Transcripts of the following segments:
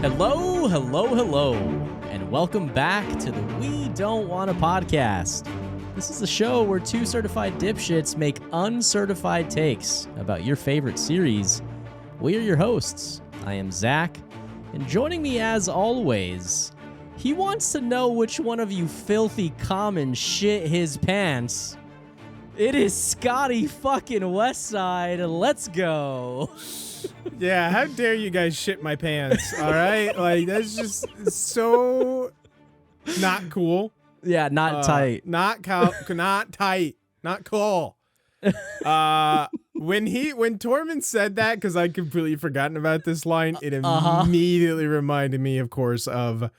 Hello, hello, hello, and welcome back to the We Don't Wanna podcast. This is a show where two certified dipshits make uncertified takes about your favorite series. We are your hosts. I am Zach, and joining me as always, he wants to know which one of you filthy common shit his pants. It is Scotty fucking Westside. Let's go. Yeah, how dare you guys shit my pants, all right? Like, that's just so not cool. Yeah, not tight. Not tight. Not cool. When Tormund said that, because I'd completely forgotten about this line, it immediately reminded me, of course, of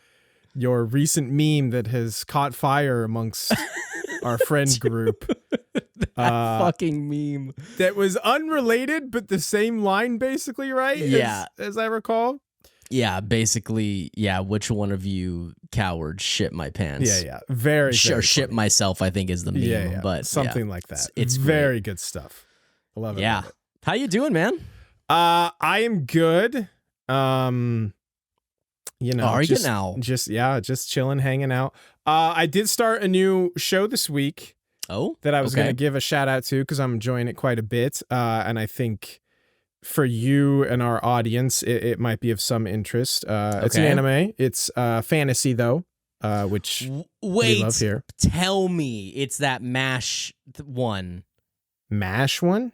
your recent meme that has caught fire amongst our friend group. That fucking meme. That was unrelated, but the same line, basically, right? Yeah. As I recall. Yeah, basically, yeah, which one of you cowards shit my pants? Yeah. Very shit funny. myself, I think, is the meme. Yeah. But something like that. It's very good stuff. I love it. Yeah. How you doing, man? I am good. You know, are you now? Just chilling, hanging out. I did start a new show this week. Oh, that I was going to give a shout out to because I'm enjoying it quite a bit. And I think for you and our audience, it might be of some interest. It's an anime. It's fantasy, though, which we love here. Tell me it's that MASH one. MASH one?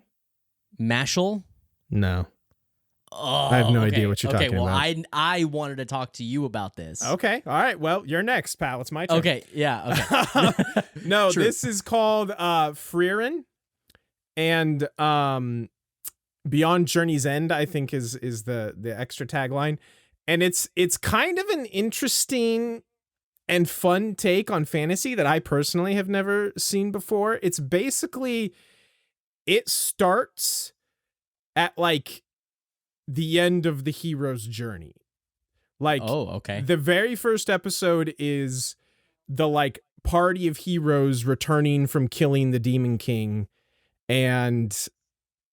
Mashal? No. Oh, I have no idea what you're talking about. Okay, well, I wanted to talk to you about this. Okay, all right. Well, you're next, pal. It's my turn. Okay, yeah, okay. No, True. This is called Frieren, and Beyond Journey's End, I think, is the extra tagline, and it's kind of an interesting and fun take on fantasy that I personally have never seen before. It's basically, it starts at like the end of the hero's journey. Like, the very first episode is the like party of heroes returning from killing the Demon King, and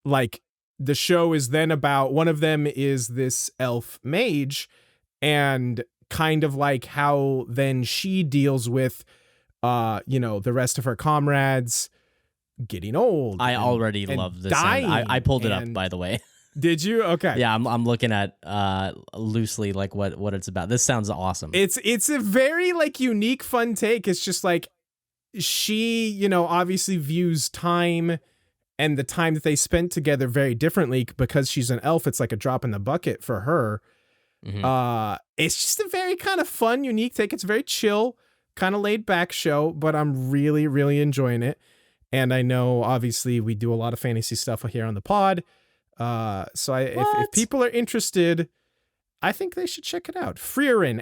like the show is then about one of them is this elf mage, and kind of like how then she deals with the rest of her comrades getting old. I already love this. Dying, I pulled it up, by the way. Did you? Okay. Yeah, I'm looking at loosely like what it's about. This sounds awesome. It's a very like unique, fun take. It's just like she, obviously views time and the time that they spent together very differently because she's an elf. It's like a drop in the bucket for her. Mm-hmm. It's just a very kind of fun, unique take. It's very chill, kind of laid back show, but I'm really, really enjoying it. And I know obviously we do a lot of fantasy stuff here on the pod. So if people are interested, I think they should check it out. Frieren,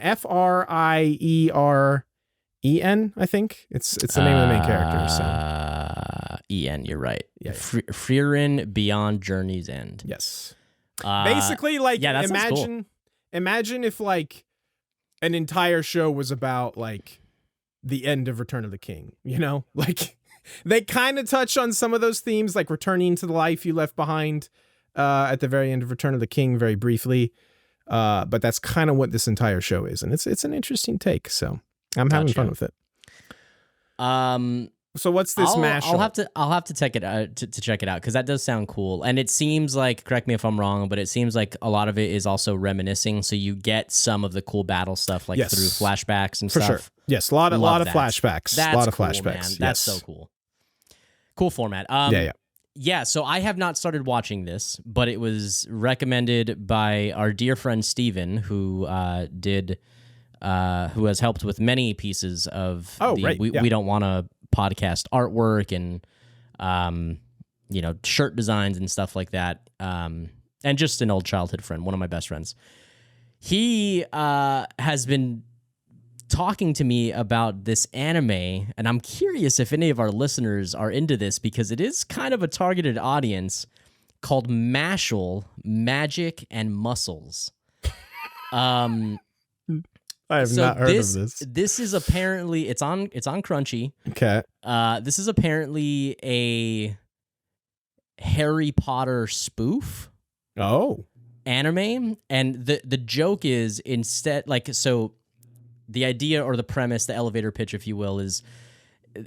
Frieren, I think it's the name of the main character. So En, you're right. Yeah. Frieren Beyond Journey's End. Yes. Basically, like, imagine if like an entire show was about like the end of Return of the King. Like they kind of touch on some of those themes, like returning to the life you left behind. At the very end of Return of the King, very briefly, but that's kind of what this entire show is, and it's an interesting take. So I'm having fun with it. So what's this mashup? I'll have to check it out to check it out because that does sound cool, and it seems like, correct me if I'm wrong, but it seems like a lot of it is also reminiscing. So you get some of the cool battle stuff, like through flashbacks and for stuff. Sure. Yes, a lot of flashbacks. That's a lot of cool, flashbacks. Man. That's so cool. Cool format. Yeah, so I have not started watching this, but it was recommended by our dear friend Steven, who who has helped with many pieces of We Don't Want to podcast artwork and shirt designs and stuff like that. And just an old childhood friend, one of my best friends. He has been talking to me about this anime, and I'm curious if any of our listeners are into this because it is kind of a targeted audience, called Mashal, Magic and Muscles. I have not heard of this. This is apparently it's on Crunchy. Okay. This is apparently a Harry Potter spoof. Oh. anime, and the joke is instead, like, so the idea or the premise, the elevator pitch, if you will, is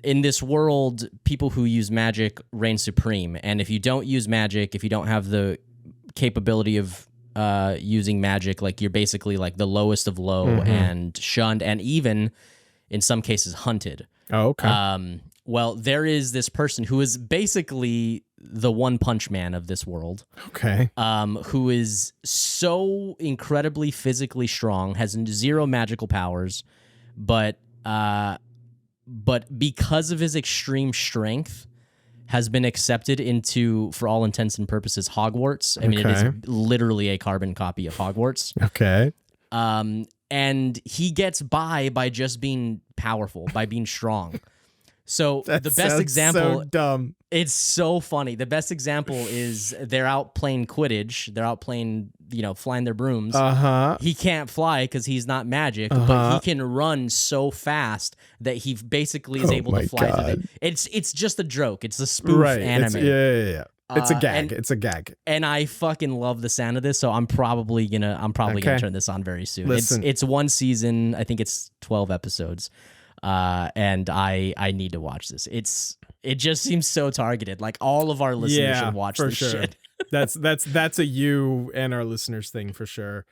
in this world, people who use magic reign supreme, and if you don't use magic, if you don't have the capability of using magic, like you're basically like the lowest of low and shunned, and even in some cases hunted. Oh, okay. Well, there is this person who is basically the One Punch Man of this world. Okay. Who is so incredibly physically strong, has zero magical powers, but because of his extreme strength, has been accepted into, for all intents and purposes, Hogwarts. I mean, it is literally a carbon copy of Hogwarts. Okay. And he gets by just being powerful, by being strong. So That the best example, so dumb. It's so funny. The best example is they're out playing Quidditch. They're out playing, flying their brooms. He can't fly because he's not magic, but he can run so fast that he basically is able to fly through it. It's just a joke. It's a spoof anime. Yeah. It's a gag. It's a gag. And I fucking love the sound of this, so I'm probably gonna turn this on very soon. Listen. It's one season. I think it's 12 episodes. And I need to watch this. It just seems so targeted. Like all of our listeners should watch this shit. That's a you and our listeners thing for sure.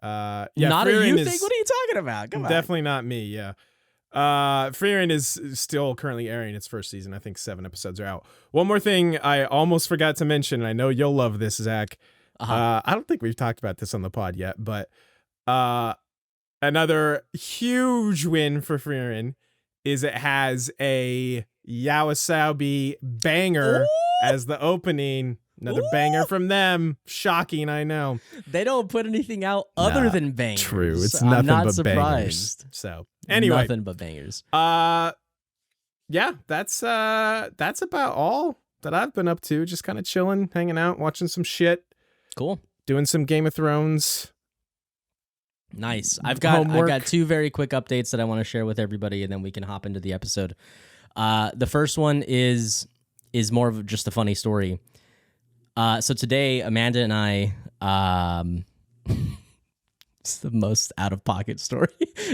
Not a you thing? What are you talking about? Come on. Definitely not me, yeah. Frieren is still currently airing its first season. I think 7 episodes are out. One more thing I almost forgot to mention, and I know you'll love this, Zach. I don't think we've talked about this on the pod yet, but another huge win for Frieren is it has a Yawasabi banger as the opening. Another banger from them. Shocking, I know. They don't put anything out other than bangers. True, it's nothing I'm not but surprised. bangers. So anyway, nothing but bangers. Yeah, that's about all that I've been up to. Just kind of chilling, hanging out, watching some shit. Cool. Doing some Game of Thrones. Nice. I've got 2 very quick updates that I want to share with everybody, and then we can hop into the episode. The first one is more of just a funny story. So today, Amanda and I, it's the most out of pocket story.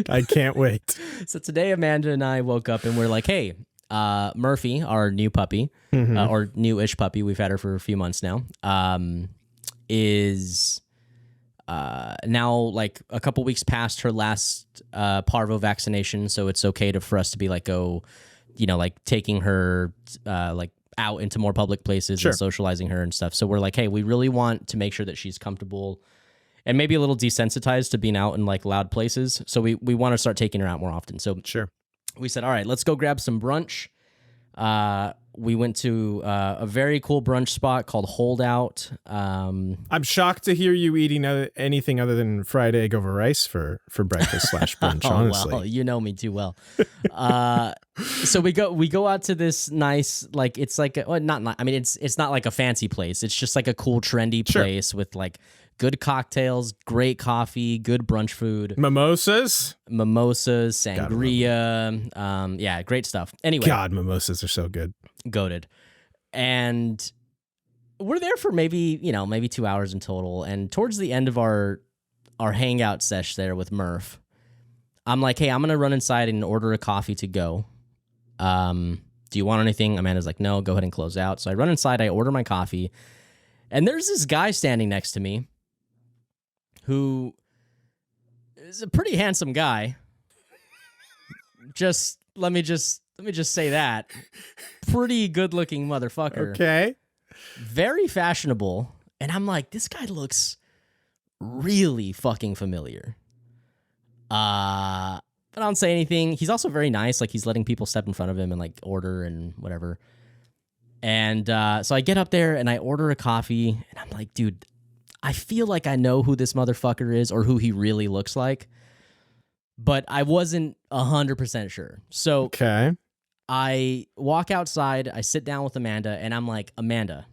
I can't wait. So today, Amanda and I woke up and we're like, hey, Murphy, our new puppy, or new-ish puppy, we've had her for a few months now, is now like a couple weeks past her last parvo vaccination, so it's okay for us to be like, like taking her like out into more public places and socializing her and stuff. So we're like, hey, we really want to make sure that she's comfortable and maybe a little desensitized to being out in like loud places. So we want to start taking her out more often. So we said, all right, let's go grab some brunch. We went to a very cool brunch spot called Holdout. I'm shocked to hear you eating anything other than fried egg over rice for breakfast / brunch. Honestly, well, you know me too well. So we go out to this nice, like, it's like it's not like a fancy place. It's just like a cool trendy place with like good cocktails, great coffee, good brunch food, mimosas, sangria, yeah, great stuff. Anyway, God, mimosas are so good. Goated. And we're there for maybe 2 hours in total. And towards the end of our hangout sesh there with Murph, I'm like, hey, I'm going to run inside and order a coffee to go. Do you want anything? Amanda's like, no, go ahead and close out. So I run inside, I order my coffee, and there's this guy standing next to me who is a pretty handsome guy. Let me just say that. Pretty good-looking motherfucker. Okay. Very fashionable. And I'm like, this guy looks really fucking familiar. But I don't say anything. He's also very nice. Like, he's letting people step in front of him and, like, order and whatever. And so I get up there and I order a coffee. And I'm like, dude, I feel like I know who this motherfucker is or who he really looks like. But I wasn't 100% sure. So I walk outside, I sit down with Amanda, and I'm like, Amanda,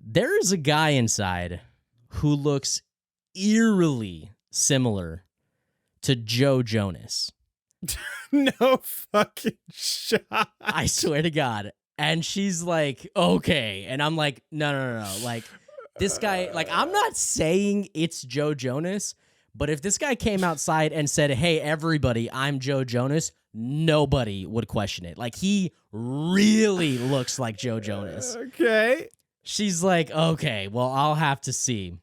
there is a guy inside who looks eerily similar to Joe Jonas. No fucking shot. I swear to God. And she's like, okay. And I'm like, no. Like, This guy, like, I'm not saying it's Joe Jonas, but if this guy came outside and said, "Hey, everybody, I'm Joe Jonas," nobody would question it. Like, he really looks like Joe Jonas. Okay. She's like, "Okay, well, I'll have to see."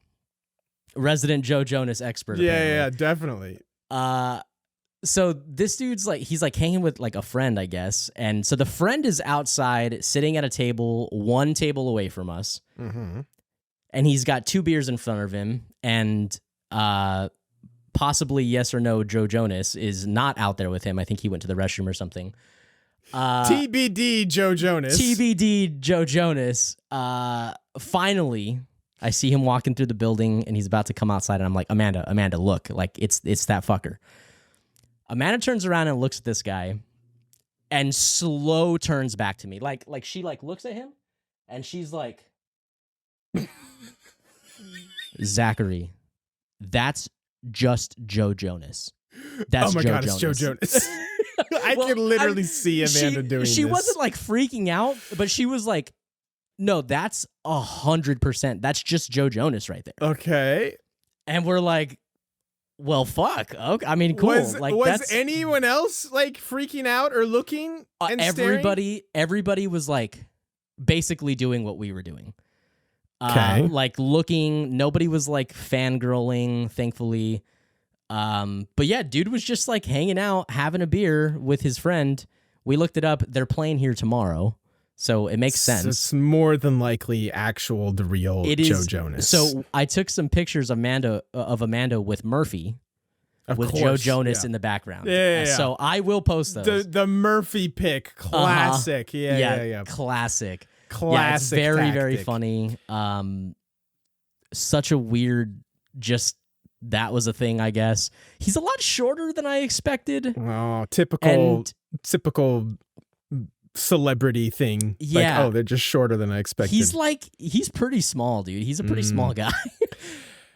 Resident Joe Jonas expert. Yeah, definitely. So this dude's like, he's like hanging with like a friend, I guess. And so the friend is outside sitting at a table, one table away from us. Mm-hmm. And he's got 2 beers in front of him. And possibly yes or no, Joe Jonas is not out there with him. I think he went to the restroom or something. TBD Joe Jonas. TBD Joe Jonas. Finally, I see him walking through the building and he's about to come outside. And I'm like, Amanda, look, like it's that fucker. Amanda turns around and looks at this guy and slow turns back to me. Like she like looks at him and she's like, Zachary, that's just Joe Jonas. That's oh my Joe God, Jonas. it's Joe Jonas. I can literally see Amanda doing this. She wasn't like freaking out, but she was like, no, that's 100%. That's just Joe Jonas right there. Okay. And we're like, well, fuck. Okay. I mean, cool. Was anyone else like freaking out or looking and staring? Everybody was like basically doing what we were doing. Okay. Like looking. Nobody was like fangirling, thankfully. But yeah, dude was just like hanging out, having a beer with his friend. We looked it up. They're playing here tomorrow. So it makes sense. It's more than likely the real Joe Jonas. So I took some pictures of Amanda with Murphy, with Joe Jonas in the background. Yeah. So I will post those. The Murphy pick, classic. Uh-huh. Yeah. Classic. Classic. Yeah, it's very, tactic. very funny. Such a weird, just that was a thing, I guess. He's a lot shorter than I expected. Oh, typical celebrity thing. Yeah. Like, they're just shorter than I expected. He's pretty small, dude. He's a pretty small guy.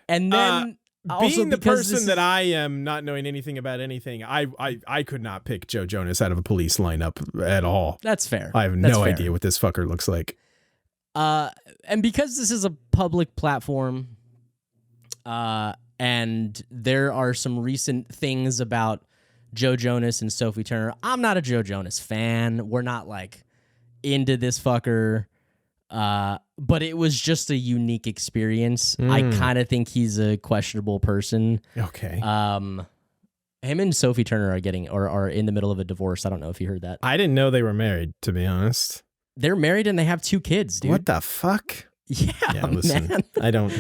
And then being the person that I am, not knowing anything about anything, I could not pick Joe Jonas out of a police lineup at all. That's fair. I have no idea what this fucker looks like. And because this is a public platform, and there are some recent things about Joe Jonas and Sophie Turner. I'm not a Joe Jonas fan. We're not like into this fucker. But it was just a unique experience. I kind of think he's a questionable person. Okay. Him and Sophie Turner are in the middle of a divorce. I don't know if you heard that. I didn't know they were married, to be honest. They're married and they have 2 kids, dude. What the fuck? Yeah, listen, man. I don't.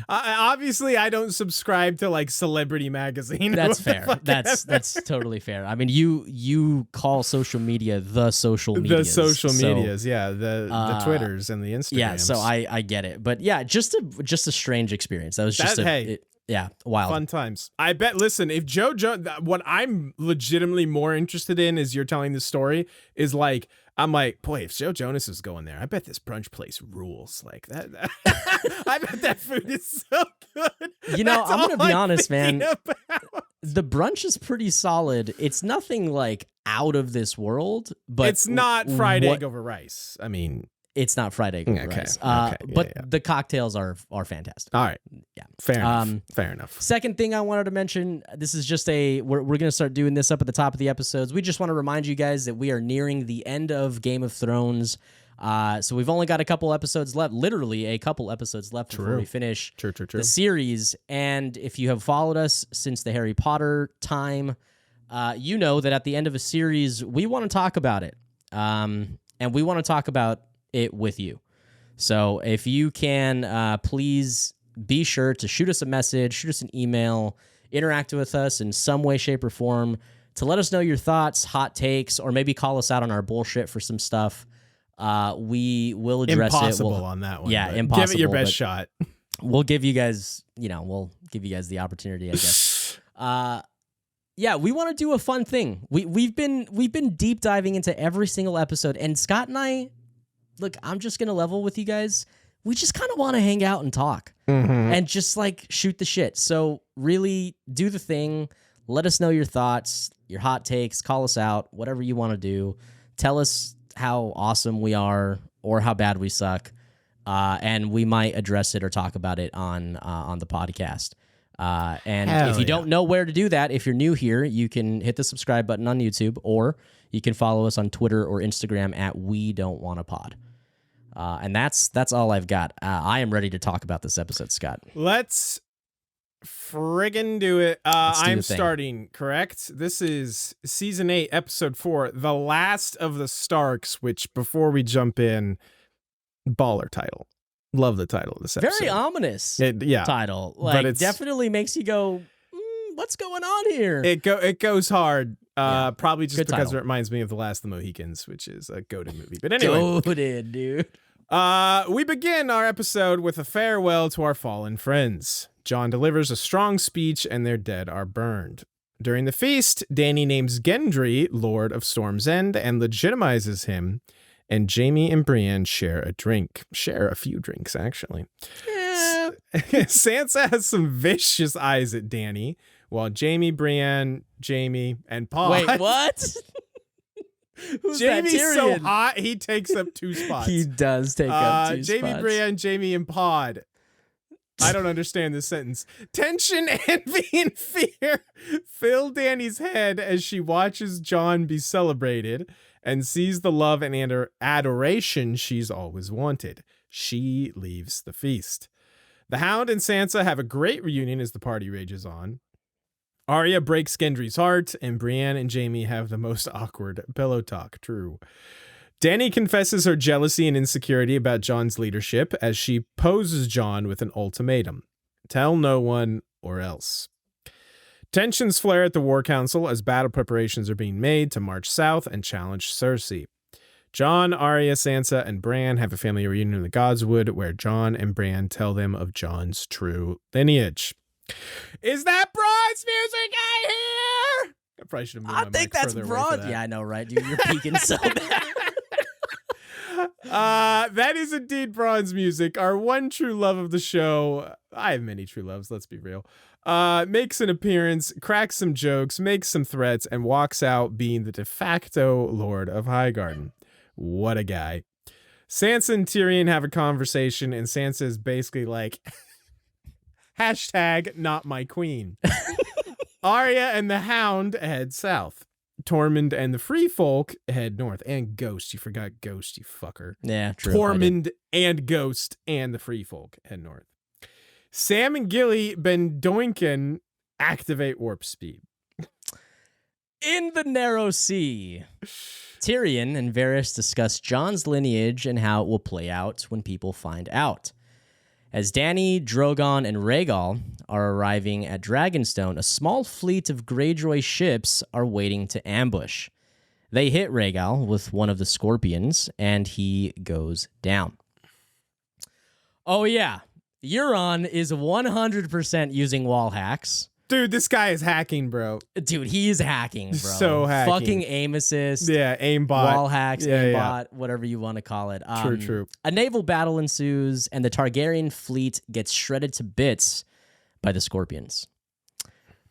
Obviously, I don't subscribe to like Celebrity Magazine. That's fair. That's totally fair. I mean, you call social media the social medias. The social medias, yeah, the Twitters and the Instagrams. Yeah, so I get it, but yeah, just a strange experience. That was just wild. Fun times. I bet. Listen, if Joe what I'm legitimately more interested in is you're telling the story is like. I'm like, boy, if Joe Jonas is going there, I bet this brunch place rules. Like that. I bet that food is so good. You know, I'm going to be honest, man. The brunch is pretty solid. It's nothing like out of this world, but it's not fried egg over rice. I mean, it's not fried egg over rice. The cocktails are fantastic. All right. Yeah. Fair enough. Second thing I wanted to mention, this is just we're going to start doing this up at the top of the episodes. We just want to remind you guys that we are nearing the end of Game of Thrones. So we've only got a couple episodes left, literally a couple episodes left before we finish the series. And if you have followed us since the Harry Potter time, you know that at the end of a series, we want to talk about it. And we want to talk about it with you. So if you can, please be sure to shoot us a message, shoot us an email, interact with us in some way, shape, or form to let us know your thoughts, hot takes, or maybe call us out on our bullshit for some stuff. We will address impossible on that one. Yeah, impossible. Give it your best shot. We'll give you guys, the opportunity, I guess. Yeah, we want to do a fun thing. We've been deep diving into every single episode, and Scott and I, look, I'm just gonna level with you guys. We just kind of want to hang out and talk and just like shoot the shit. So really do the thing. Let us know your thoughts, your hot takes, call us out, whatever you want to do. Tell us how awesome we are or how bad we suck. and we might address it or talk about it on the podcast. And Hell if you don't know where to do that, if you're new here, you can hit the subscribe button on YouTube, or you can follow us on Twitter or Instagram at We Don't Want a Pod. And that's all I've got. I am ready to talk about this episode, Scott. Let's friggin' do it. I'm starting, correct? This is season 8, episode 4, The Last of the Starks, which, before we jump in, baller title. Love the title of this episode. Very ominous title. But Like, it's definitely makes you go, what's going on here? It goes hard. Probably just Good because title. it reminds me of The Last of the Mohicans, which is a goated movie. But anyway. Goated, dude. We begin our episode with a farewell to our fallen friends. Jon delivers a strong speech and their dead are burned. During the feast, Dany names Gendry Lord of Storm's End and legitimizes him, and Jaime and Brienne share a drink. Share a few drinks, actually. Yeah. Sansa has some vicious eyes at Dany, while Brienne, Jaime, and Pod. Wait, what? Who's Jaime's that, so Tyrion? hot, he takes up 2 spots. He does take up 2 Jaime, spots. Brienne, Jaime, and Pod. I don't understand this sentence. Tension, envy, and fear fill Dany's head as she watches Jon be celebrated and sees the love and adoration she's always wanted. She leaves the feast. The Hound and Sansa have a great reunion as the party rages on. Arya breaks Gendry's heart, and Brienne and Jaime have the most awkward pillow talk. True. Dany confesses her jealousy and insecurity about Jon's leadership as she poses Jon with an ultimatum. Tell no one or else. Tensions flare at the War Council as battle preparations are being made to march south and challenge Cersei. Jon, Arya, Sansa, and Bran have a family reunion in the Godswood where Jon and Bran tell them of Jon's true lineage. Is that Braun's music I hear? I probably should have moved my I think mic that's further away for broad. that. Yeah, I know, right, dude? You're peeking so bad. That is indeed Braun's music. Our one true love of the show. I have many true loves, let's be real. Makes an appearance, cracks some jokes, makes some threats, and walks out being the de facto Lord of Highgarden. What a guy. Sansa and Tyrion have a conversation, and Sansa is basically like, hashtag not my queen. Arya and the Hound head south. Tormund and the Free Folk head north. And Ghost. You forgot Ghost, you fucker. Yeah, true. Tormund and Ghost and the Free Folk head north. Sam and Gilly Ben Doinkin activate warp speed. In the Narrow Sea, Tyrion and Varys discuss Jon's lineage and how it will play out when people find out. As Dany, Drogon, and Rhaegal are arriving at Dragonstone, a small fleet of Greyjoy ships are waiting to ambush. They hit Rhaegal with one of the scorpions, and he goes down. Oh yeah, Euron is 100% using wall hacks. Dude, this guy is hacking, bro. Dude, he's hacking, bro. So hacking. Fucking aim assist. Yeah, aimbot. Wall hacks, Yeah, aimbot, whatever you want to call it. True. A naval battle ensues, and the Targaryen fleet gets shredded to bits by the Scorpions.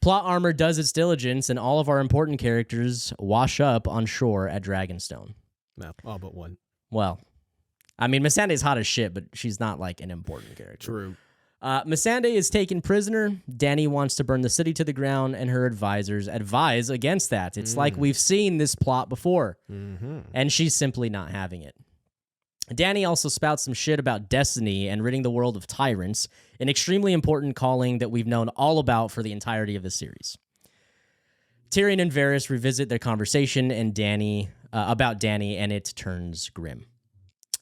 Plot armor does its diligence, and all of our important characters wash up on shore at Dragonstone. No, all but one. Well, I mean, Missandei's hot as shit, but she's not like an important character. True. Missandei is taken prisoner. Dany wants to burn the city to the ground, and her advisors advise against that. It's like we've seen this plot before, and she's simply not having it. Dany also spouts some shit about destiny and ridding the world of tyrants, an extremely important calling that we've known all about for the entirety of the series. Tyrion and Varys revisit their conversation and about Dany, and it turns grim.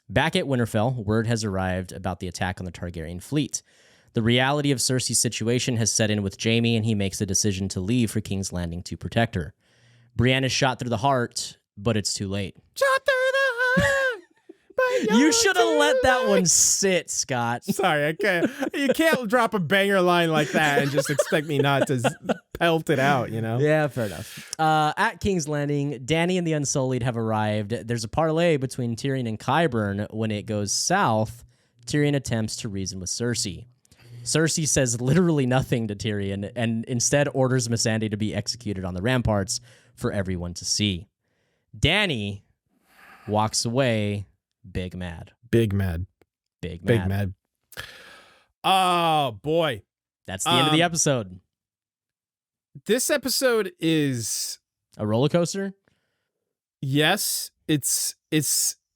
Back at Winterfell, word has arrived about the attack on the Targaryen fleet. The reality of Cersei's situation has set in with Jaime, and he makes the decision to leave for King's Landing to protect her. Brienne is shot through the heart, but it's too late. Shot through the heart. You should have let that one sit, Scott. Sorry, I can't. You can't drop a banger line like that and just expect me not to pelt it out, you know? Yeah, fair enough. At King's Landing, Dany and the Unsullied have arrived. There's a parlay between Tyrion and Qyburn. When it goes south, Tyrion attempts to reason with Cersei. Cersei says literally nothing to Tyrion and instead orders Missandei to be executed on the ramparts for everyone to see. Dany walks away big mad. Big mad. Big Big Mad. Mad. Oh boy. That's the end of the episode. This episode is A roller coaster? yes, it's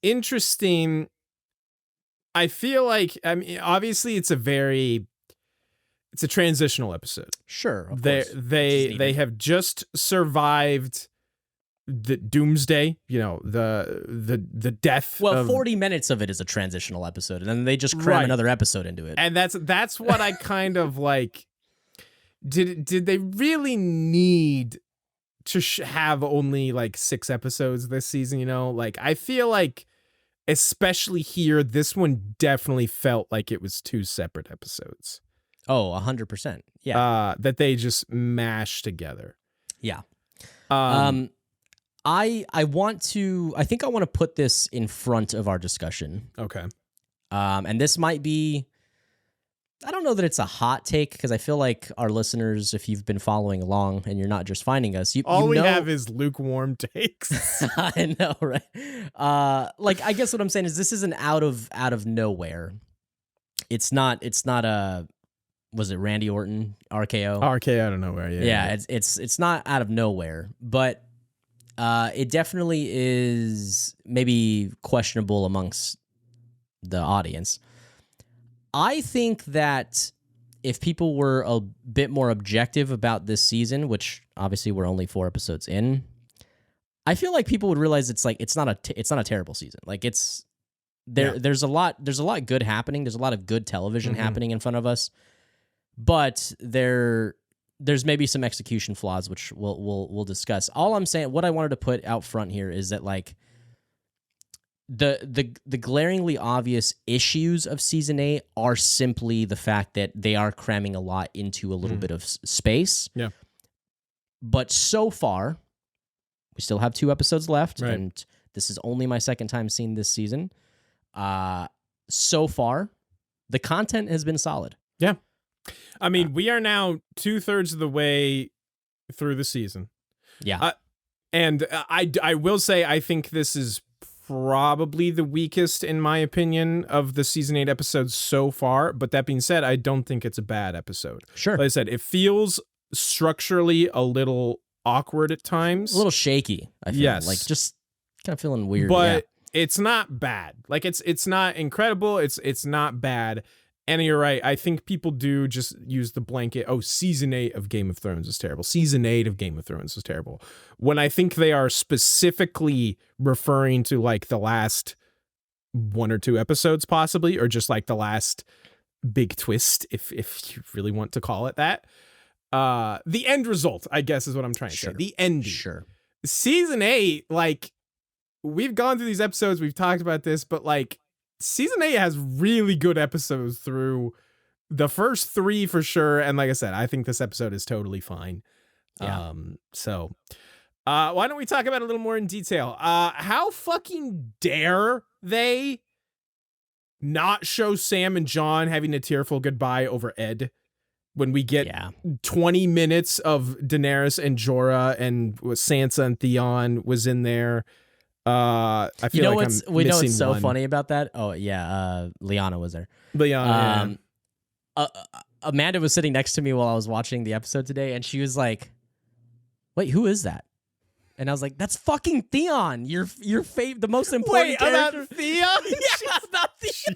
interesting. I feel like, I mean, obviously it's a transitional episode. Sure, of They course. they have just survived the doomsday, the death. Well, of, 40 minutes of it is a transitional episode, and then they just cram Right. another episode into it. and that's what I kind of like. Did they really need to have only like 6 episodes this season? Like I feel like, especially here, this one definitely felt like it was 2 separate episodes. Oh, 100%. Yeah. That they just mashed together. Yeah. Um, I think I want to put this in front of our discussion. okay. And this might be, I don't know that it's a hot take, because I feel like our listeners, if you've been following along and you're not just finding us, you All we know, have is lukewarm takes. I know, right? Like, I guess what I'm saying is this isn't out of nowhere. It's not a, was it Randy Orton RKO? RK out of nowhere. Yeah. It's not out of nowhere, but it definitely is maybe questionable amongst the audience. I think that if people were a bit more objective about this season, which obviously we're only 4 episodes in, I feel like people would realize it's not a terrible season. Like there's a lot good happening. There's a lot of good television happening in front of us, but there's maybe some execution flaws, which we'll discuss. All I'm saying, what I wanted to put out front here is that like the glaringly obvious issues of season 8 are simply the fact that they are cramming a lot into a little bit of space. Yeah. But so far, we still have 2 episodes left, Right. and this is only my second time seeing this season. So far, the content has been solid. Yeah. I mean, we are now 2/3 of the way through the season. Yeah. And I will say, I think this is probably the weakest, in my opinion, of the season 8 episodes so far. But that being said, I don't think it's a bad episode. Sure. Like I said, it feels structurally a little awkward at times. A little shaky, I feel. Yes. Like just kind of feeling weird. But it's not bad. Like it's not incredible. It's not bad. And you're right. I think people do just use the blanket, season 8 of Game of Thrones is terrible. Season 8 of Game of Thrones is terrible. When I think they are specifically referring to like the last 1 or 2 episodes possibly, or just like the last big twist, if you really want to call it that. The end result, I guess, is what I'm trying to say. The ending. Sure. Season 8, like, we've gone through these episodes, we've talked about this, but like, season 8 has really good episodes through the first 3 for sure. And like I said, I think this episode is totally fine. Yeah. So why don't we talk about it a little more in detail? How fucking dare they not show Sam and Jon having a tearful goodbye over Ed when we get 20 minutes of Daenerys and Jorah, and Sansa and Theon was in there. I feel like I'm missing what's so one. funny about that? Oh yeah, Lyanna was there. Lyanna, Amanda was sitting next to me while I was watching the episode today, and she was like, "Wait, who is that?" And I was like, "That's fucking Theon. Your the most important character." About Theon? Yeah, about Theon.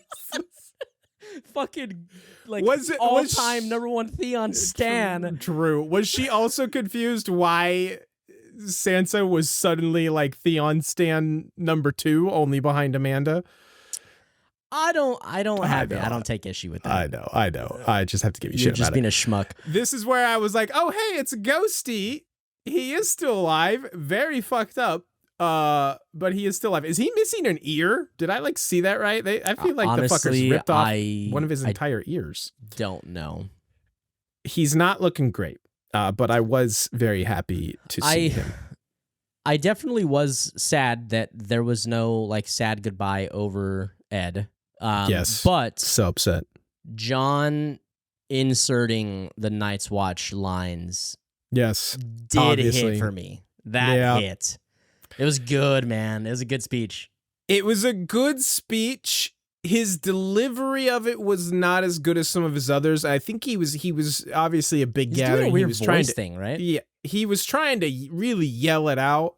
Fucking like Was it all-time #1 Theon stan. True. Was she also confused why Sansa was suddenly like Theon stan #2, only behind Amanda? I don't take issue with that. I know. I just have to give you You're shit just about being it. a schmuck. This is where I was like, oh hey, it's Ghosty. He is still alive. Very fucked up. But he is still alive. Is he missing an ear? Did I like see that right? I feel like Honestly, the fucker's ripped off one of his I entire ears. Don't know. He's not looking great. But I was very happy to see him. I definitely was sad that there was no like sad goodbye over Ed. Yes. But So upset. Jon inserting the Night's Watch lines Yes. did Obviously. hit for me. That hit. It was good, man. It was a good speech. It was a good speech. his delivery of it was not as good as some of his others. I think he was obviously a big guy. Doing a weird he was voice thing, right? Yeah, he was trying to really yell it out,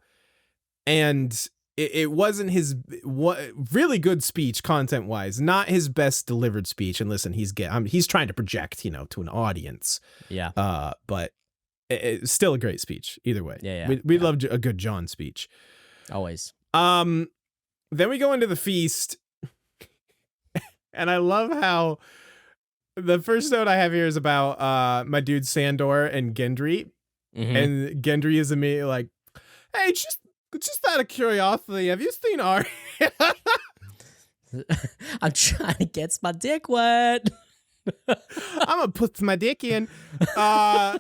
and it wasn't his really good speech content wise. Not his best delivered speech. And listen, he's trying to project, to an audience. Yeah. But it's still a great speech either way. Yeah. We loved a good Jon speech. Always. Then we go into the feast. And I llove how the first note I have here is about my dude Sandor and Gendry. Mm-hmm. And Gendry is immediately like, hey, just out of curiosity, have you seen Arya? I'm trying to get my dick wet. I'm gonna put my dick in. And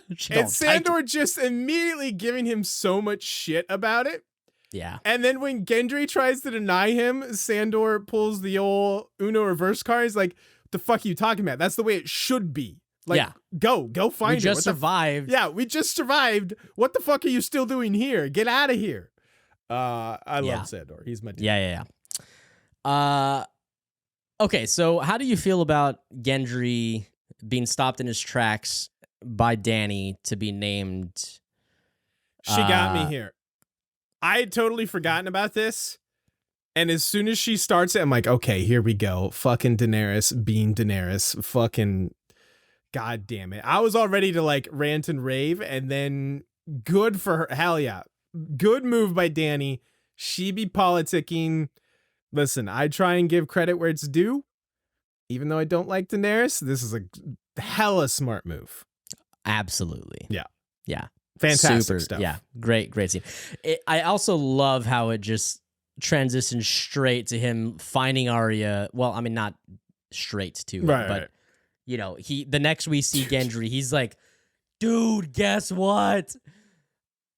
Sandor just immediately giving him so much shit about it. Yeah. And then when Gendry tries to deny him, Sandor pulls the old Uno reverse card. He's like, what the fuck are you talking about? That's the way it should be. Like, yeah. Go find We just survived. Yeah, we just survived. What the fuck are you still doing here? Get out of here. I love Sandor. He's my dude. Yeah. Okay, so how do you feel about Gendry being stopped in his tracks by Dany to be named? She got me here. I had totally forgotten about this. And as soon as she starts it, I'm like, okay, here we go. Fucking Daenerys being Daenerys. Fucking god damn it. I was all ready to like rant and rave, and then good for her. Hell yeah. Good move by Dany. She be politicking. Listen, I try and give credit where it's due. Even though I don't like Daenerys, this is a hella smart move. Absolutely. Yeah. Yeah. Fantastic stuff. Yeah. Great scene. I also love how it just transitions straight to him finding Arya. Well, I mean, not straight to it, but the next we see Gendry, he's like, dude, guess what?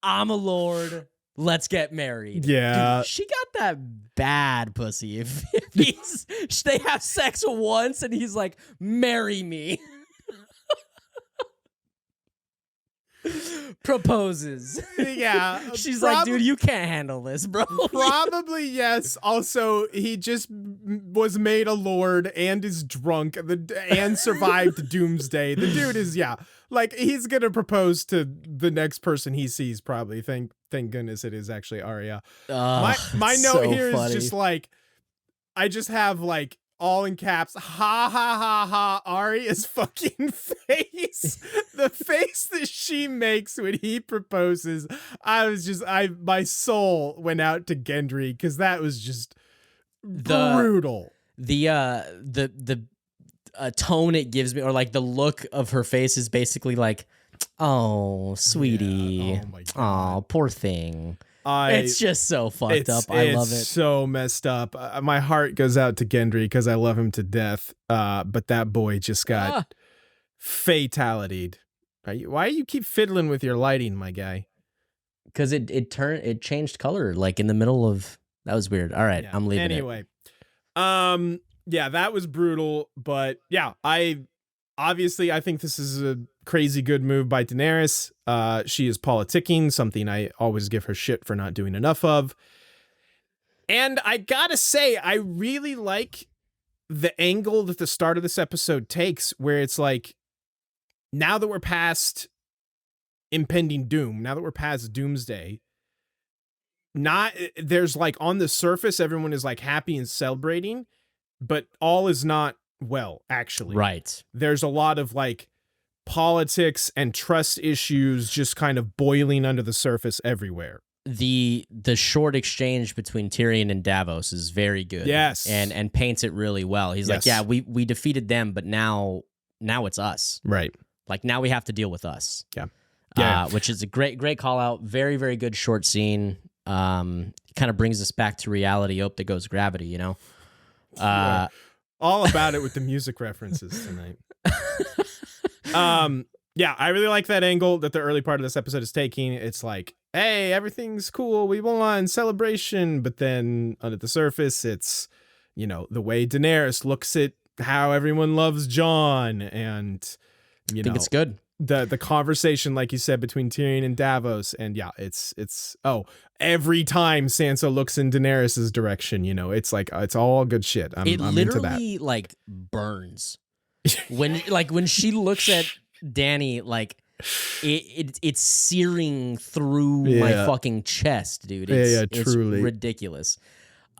I'm a lord. Let's get married. Yeah. Dude, she got that bad pussy. If they have sex once and he's like, marry me. Proposes. Yeah. She's like, dude, you can't handle this, bro. Probably yes. Also, he just was made a lord and is drunk and survived Doomsday. The dude is, like, he's gonna propose to the next person he sees, probably. Thank goodness it is actually Arya. My note here is just like, I just have like all in caps, ha ha ha ha, Arya's fucking face. The face that she makes when he proposes. My soul went out to Gendry because that was just brutal. The tone it gives me, or like the look of her face, is basically like, oh, sweetie. Yeah. Oh my God. Oh, poor thing. It's just so fucked up. I love it. It's so messed up. My heart goes out to Gendry because I love him to death. But that boy just got fatality'd. Why do you keep fiddling with your lighting, my guy? Because it changed color like in the middle of. That was weird. All right, I'm leaving. Anyway, that was brutal. But yeah, I think this is a crazy good move by Daenerys. She is politicking, something I always give her shit for not doing enough of. And I gotta say, I really like the angle that the start of this episode takes, where it's like, now that we're past impending doom, now that we're past Doomsday, there's like, on the surface, everyone is like happy and celebrating, but all is not well, actually. Right. There's a lot of like politics and trust issues just kind of boiling under the surface everywhere. The short exchange between Tyrion and Davos is very good. Yes. And paints it really well. He's like, yeah, we defeated them, but now it's us. Right. Like, now we have to deal with us. Yeah. Which is a great call out. Very, very good short scene. Kind of brings us back to reality. There goes gravity, All about it with the music references tonight. I really like that angle that the early part of this episode is taking. It's like, hey, everything's cool, we won, celebration. But then under the surface, it's, the way Daenerys looks at how everyone loves Jon, and I think it's good. the conversation, like you said, between Tyrion and Davos, and yeah, it's every time Sansa looks in Daenerys's direction, you know, it's like it's all good shit. I'm into that. Literally like burns when she looks at Dany, like it's searing through my fucking chest, dude. Truly. It's ridiculous.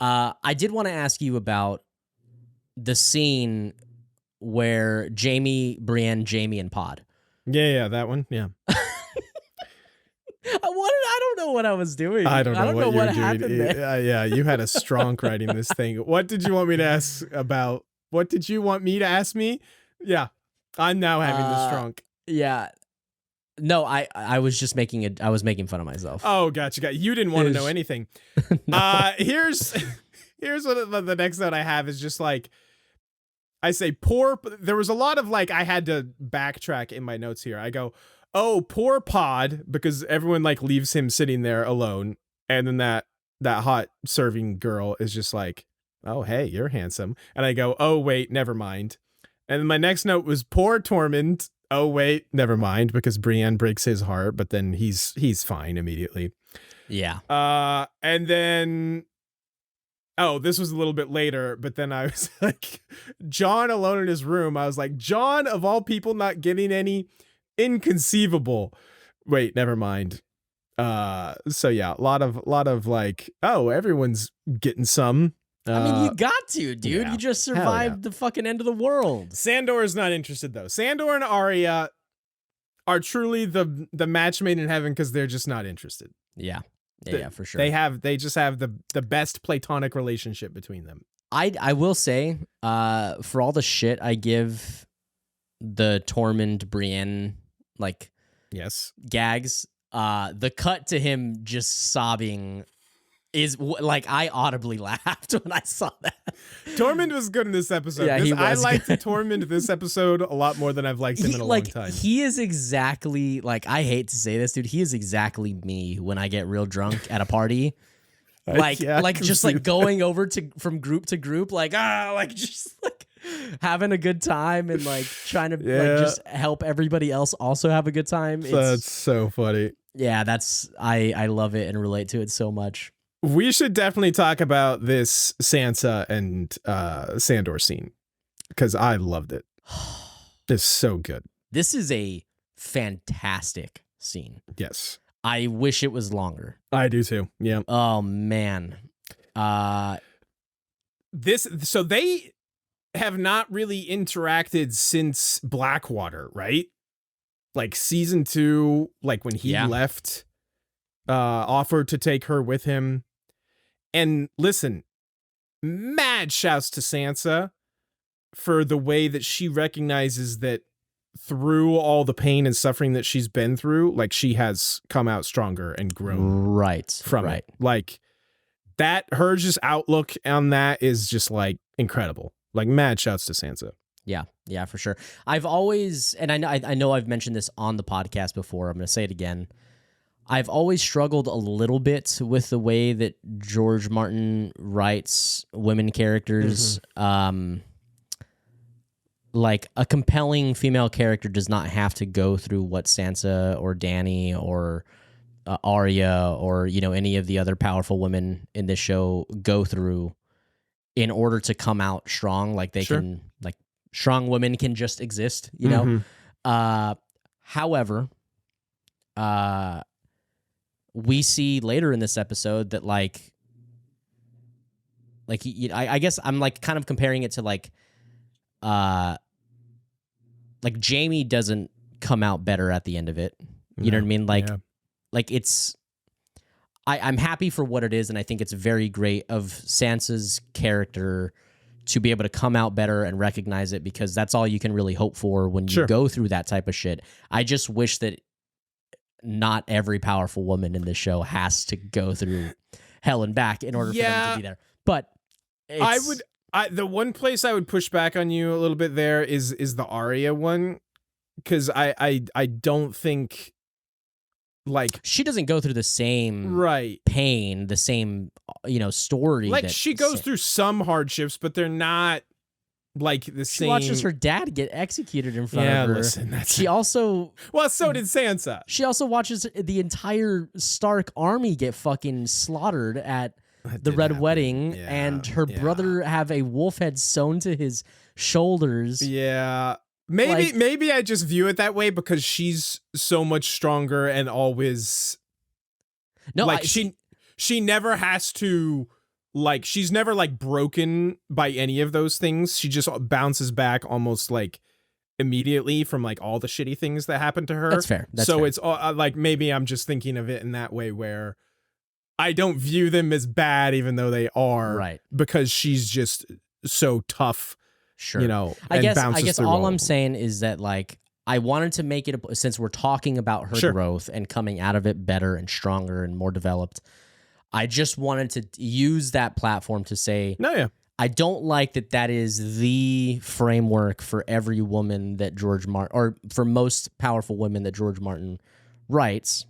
I did want to ask you about the scene where Brienne, Jaime, and Pod. Yeah, that one. Yeah. I don't know what I was doing. I don't know what you were doing. There. You had a strong writing this thing. What did you want me to ask about? What did you want me to ask me? Yeah, I'm now having the strong. Yeah. No, I was just making fun of myself. Oh, gotcha. You didn't want to know anything. No. Here's what the next note I have is just like, I say there was a lot of like, I had to backtrack in my notes here. I go, oh, poor Pod, because everyone like leaves him sitting there alone. And then that hot serving girl is just like, oh, hey, you're handsome. And I go, oh, wait, never mind. And then my next note was poor Tormund. Oh, wait, never mind, because Brienne breaks his heart, but then he's fine immediately. Yeah. And then, oh, this was a little bit later, but then I was like, Jon alone in his room. I was like, Jon, of all people, not getting any, inconceivable. Wait, never mind. So yeah, a lot of like, oh, everyone's getting some. I mean, you got to, dude. Yeah. You just survived the fucking end of the world. Sandor is not interested, though. Sandor and Arya are truly the match made in heaven because they're just not interested. Yeah, for sure. They just have the best platonic relationship between them. I will say, for all the shit I give the Tormund Brienne like gags, the cut to him just sobbing is like I audibly laughed when I saw that. Tormund was good in this episode. Yeah, he was. I liked Tormund this episode a lot more than I've liked him in a long time. He is exactly like, I hate to say this, dude. He is exactly me when I get real drunk at a party. Just like going over from group to group, just like having a good time and like trying to like just help everybody else also have a good time. That's so funny. Yeah, I love it and relate to it so much. We should definitely talk about this Sansa and Sandor scene because I loved it. It's so good. This is a So Yes. I wish it was longer. I do too. Yeah. Oh man. So they have not really interacted since Blackwater, right? Like season 2, like when he left, offered to take her with him. And listen, mad shouts to Sansa for the way that she recognizes that through all the pain and suffering that she's been through, like she has come out stronger and grown from it. Like that, her just outlook on that is just like incredible. Like mad shouts to Sansa. Yeah, for sure. I've always, and I know I've mentioned this on the podcast before, I'm going to say it again. I've always struggled a little bit with the way that George Martin writes women characters. Like a compelling female character does not have to go through what Sansa or Dany or Arya or any of the other powerful women in this show go through in order to come out strong. Like they can, like strong women can just exist, However, we see later in this episode that I guess I'm like kind of comparing it to like Jaime doesn't come out better at the end of it. You know what I mean? Like it's, I'm happy for what it is. And I think it's very great of Sansa's character to be able to come out better and recognize it, because that's all you can really hope for when you go through that type of shit. I just wish that not every powerful woman in this show has to go through hell and back in order for them to be there. But the one place I would push back on you a little bit there is the Arya one, because I don't think like she doesn't go through the same pain, the same story. Like she goes through some hardships, but they're not like the She same. watches her dad get executed in front Yeah, of her. listen, that's She also well, so did Sansa. She also watches the entire Stark army get fucking slaughtered at That the did Red happen. Wedding, Yeah, and her yeah. brother have a wolf head sewn to his shoulders. Yeah. Maybe Like- maybe I just view it that way because she's so much stronger and always No, like she never has to like she's never like broken by any of those things. She just bounces back almost like immediately from like all the shitty things that happen to her. That's fair. That's so fair. it's like maybe I'm just thinking of it in that way where I don't view them as bad even though they are, right. because she's just so tough. Sure. You know, I and guess bounces through all of I'm them. saying is that like I wanted to make it since we're talking about her Sure. growth and coming out of it better and stronger and more developed. I just wanted to use that platform to say, No, yeah. I don't like that is the framework for every woman that George Martin, or for most powerful women that George Martin writes.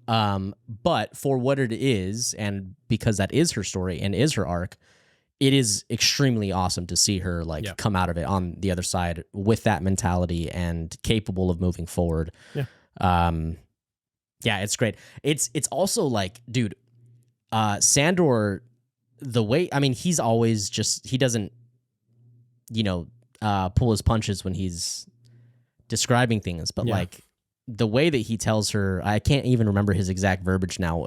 But for what it is, and because that is her story and is her arc, it is extremely awesome to see her like come out of it on the other side with that mentality and capable of moving forward. Yeah. Yeah, it's great. It's also like, dude, Sandor, the way, I mean, he's always just, he doesn't, pull his punches when he's describing things, but like the way that he tells her, I can't even remember his exact verbiage now.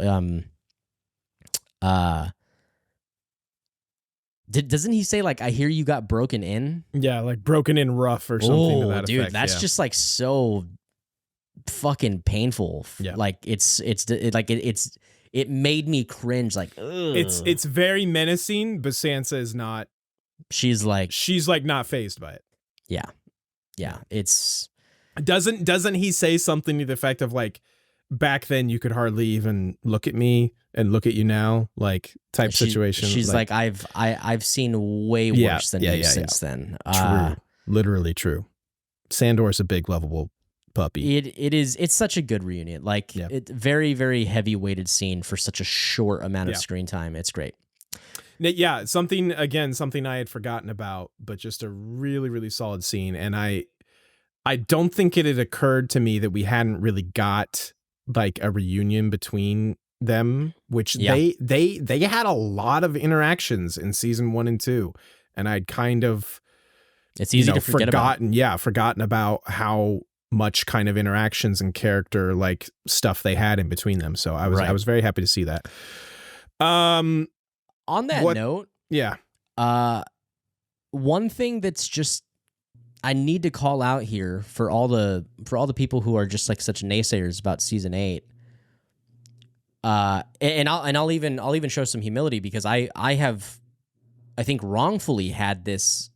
Doesn't he say like, I hear you got broken in? Yeah, like broken in rough or something to that dude, effect. that's just like so fucking painful. Yeah. Like it made me cringe. Like, ugh. It's very menacing, but Sansa is not. She's like not phased by it. Yeah. It's Doesn't he say something to the effect of like, back then you could hardly even look at me and look at you now, like type situation. She's like I've seen way worse than you since then. True, literally true. Sandor's a big lovable puppy. It's such a good reunion. Like it very, very heavy weighted scene for such a short amount of screen time. It's great. Yeah, something I had forgotten about, but just a really, really solid scene. And I don't think it had occurred to me that we hadn't really got like a reunion between them, which they had a lot of interactions in season 1 and 2, and I'd kind of it's easy to forget forgotten about how much kind of interactions and character like stuff they had in between them. So I was very happy to see that. On that note, one thing that's just I need to call out here for all the people who are just like such naysayers about season 8. And I'll even show some humility because I think wrongfully had this,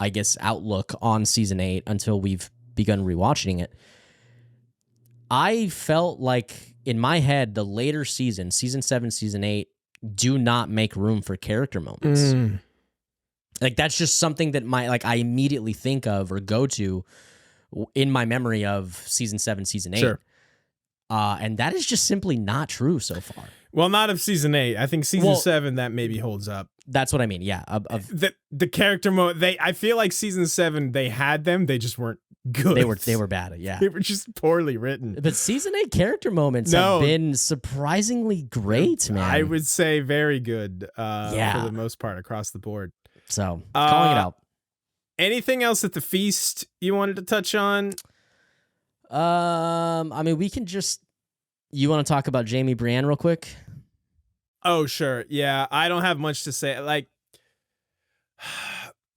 I guess, outlook on season 8 until we've begun rewatching it. I felt like in my head the later season 7, season 8 do not make room for character moments. Like that's just something that I immediately think of or go to in my memory of season 7, season 8. Sure. And that is just simply not true so far. Well, not of season 8. I think season 7 that maybe holds up. That's what I mean. Yeah. The character I feel like season 7 they had them, they just weren't good. They were bad. Yeah. They were just poorly written. But season 8 character moments have been surprisingly great, man. I would say very good for the most part across the board. So, calling it out. Anything else at the feast you wanted to touch on? I mean, we can just. You want to talk about Jaime Brienne real quick? Oh, sure. Yeah, I don't have much to say. Like,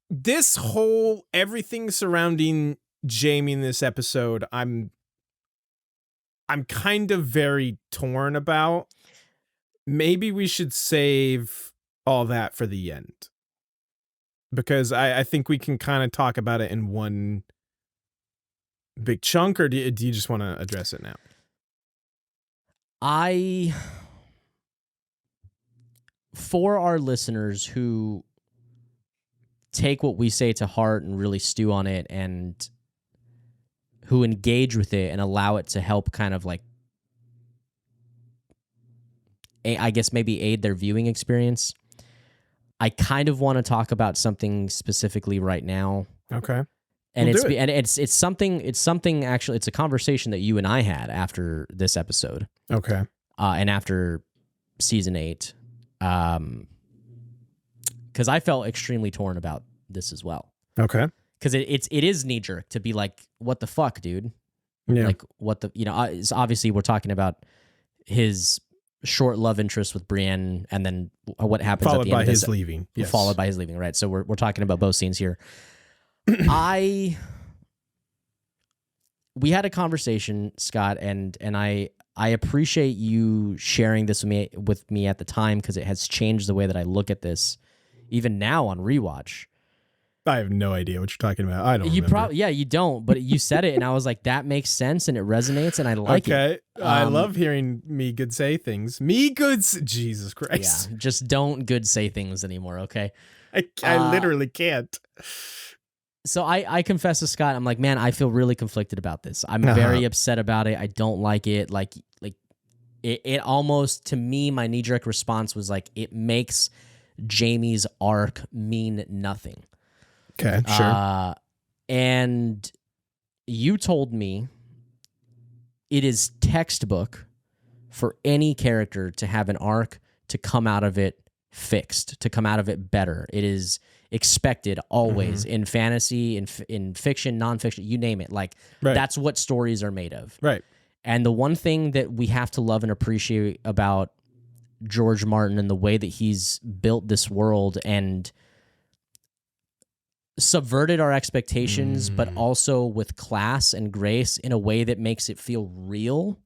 this whole everything surrounding Jaime in this episode, I'm kind of very torn about. Maybe we should save all that for the end. Because I think we can kind of talk about it in one big chunk, or do you just want to address it now? For our listeners who take what we say to heart and really stew on it and who engage with it and allow it to help kind of like, I guess maybe aid their viewing experience, I kind of want to talk about something specifically right now. Okay. And We'll it's something actually, it's a conversation that you and I had after this episode. Okay. And after season 8. Because I felt extremely torn about this as well. Okay. Because it is knee jerk to be like, what the fuck, dude? Yeah. Like, what the, it's obviously we're talking about his short love interest with Brienne, and then what happens followed at the by end of his this, leaving. Yes. Followed by his leaving, right? So we're talking about both scenes here. We had a conversation, Scott, and I appreciate you sharing this with me at the time, because it has changed the way that I look at this, even now on rewatch. I have no idea what you're talking about. I don't remember. You don't, but you said it, and I was like, that makes sense, and it resonates, and I like it. Okay. I love hearing me good say things. Jesus Christ. Yeah, just don't good say things anymore, okay? I literally can't. So I confess to Scott, I'm like, man, I feel really conflicted about this. I'm very upset about it. I don't like it. Like it almost, to me, my knee-jerk response was like, it makes Jaime's arc mean nothing. Okay, sure. And you told me it is textbook for any character to have an arc, to come out of it fixed, to come out of it better. It is expected always in fantasy, in fiction, nonfiction, you name it. Like, that's what stories are made of. Right. And the one thing that we have to love and appreciate about George Martin and the way that he's built this world and subverted our expectations, but also with class and grace in a way that makes it feel real.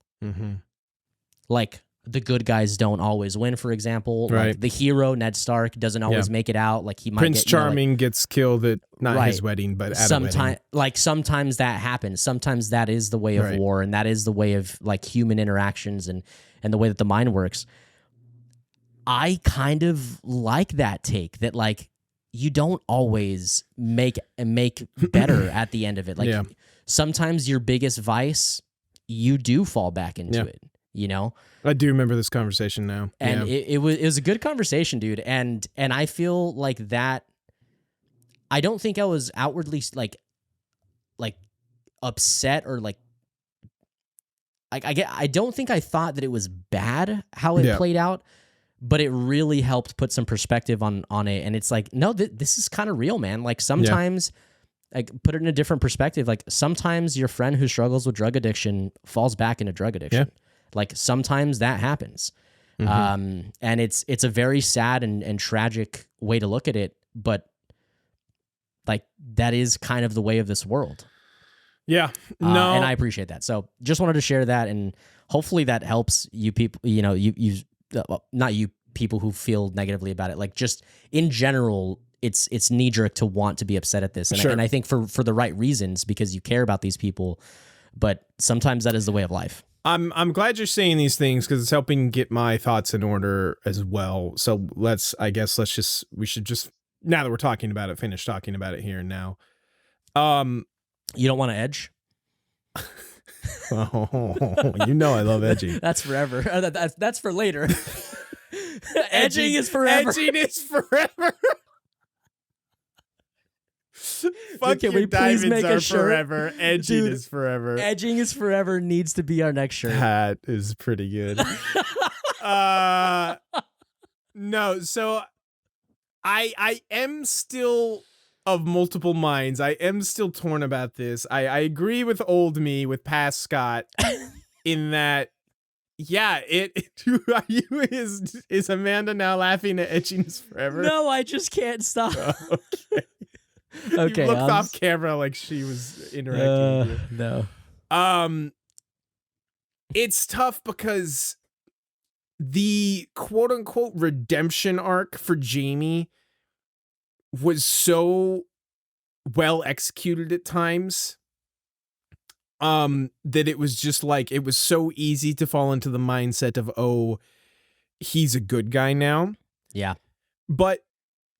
Like, the good guys don't always win, for example. Right. Like, the hero, Ned Stark, doesn't always make it out. Like, he might Prince Charming gets killed at not his wedding, but at a wedding. Like, sometimes that happens. Sometimes that is the way of war, and that is the way of, like, human interactions and the way that the mind works. I kind of like that take, that, like, you don't always make better at the end of it. Like, sometimes your biggest vice, you do fall back into it, you know? I do remember this conversation now. And it was a good conversation, dude. And I feel like that, I don't think I was outwardly like upset or like I don't think I thought that it was bad how it played out, but it really helped put some perspective on it. And it's like, no, this is kind of real, man. Like, sometimes, like, put it in a different perspective. Like, sometimes your friend who struggles with drug addiction falls back into drug addiction. Like, sometimes that happens. And it's a very sad and tragic way to look at it, but, like, that is kind of the way of this world. Yeah. No. And I appreciate that. So just wanted to share that, and hopefully that helps you people, you not you people who feel negatively about it. Like, just in general, it's knee-jerk to want to be upset at this. And I think for the right reasons, because you care about these people, but sometimes that is the way of life. I'm glad you're saying these things, because it's helping get my thoughts in order as well. So we should just, now that we're talking about it, finish talking about it here and now. You don't want to edge? Oh, I love edging. That's forever. That's for later. Edging is forever. Edging is forever. Fuck, can we please make a shirt? Forever. Edging is forever. Edging is forever needs to be our next shirt. That is pretty good. No, so I am still of multiple minds. I am still torn about this. I agree with old me, with past Scott, in that, is Amanda now laughing at Edging is forever? No, I just can't stop. Okay. You looked off camera like she was interacting with you. No. It's tough because the quote unquote redemption arc for Jaime was so well executed at times that it was just like, it was so easy to fall into the mindset of, oh, he's a good guy now. Yeah. But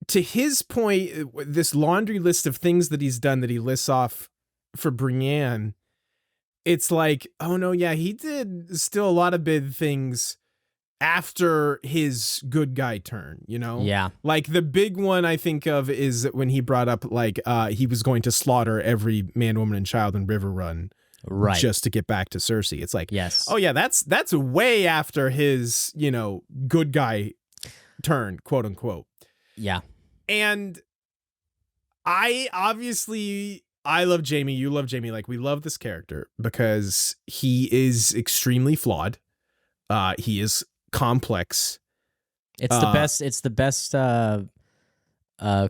to his point, this laundry list of things that he's done that he lists off for Brienne, it's like, oh no, yeah, he did still a lot of bad things after his good guy turn, you know? Yeah. Like the big one I think of is when he brought up like he was going to slaughter every man, woman, and child in River Run. Right. Just to get back to Cersei. It's like, yes. Oh yeah, that's way after his, you know, good guy turn, quote unquote. Yeah. And I love Jaime, you love Jaime. Like we love this character because he is extremely flawed. He is complex. It's the best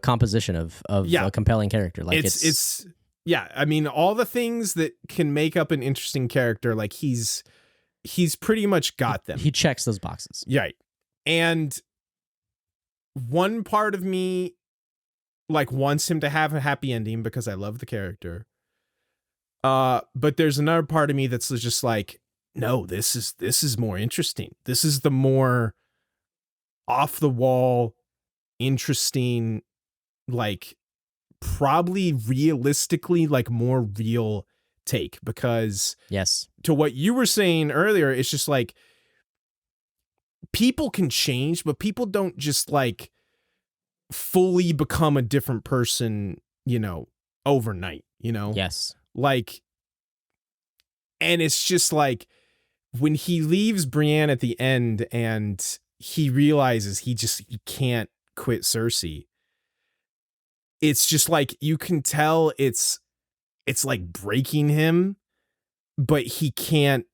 composition of a compelling character. Like it's yeah, I mean all the things that can make up an interesting character, like he's pretty much got them. He checks those boxes. Right. And one part of me like wants him to have a happy ending because I love the character. But there's another part of me that's just like, no, this is more interesting. This is the more off the wall, interesting, like probably realistically like more real take, because yes, to what you were saying earlier, it's just like people can change, but people don't just like fully become a different person, you know, overnight, you know? Yes. Like, and it's just like when he leaves Brienne at the end and he realizes he can't quit Cersei. It's just like, you can tell it's like breaking him, but he can't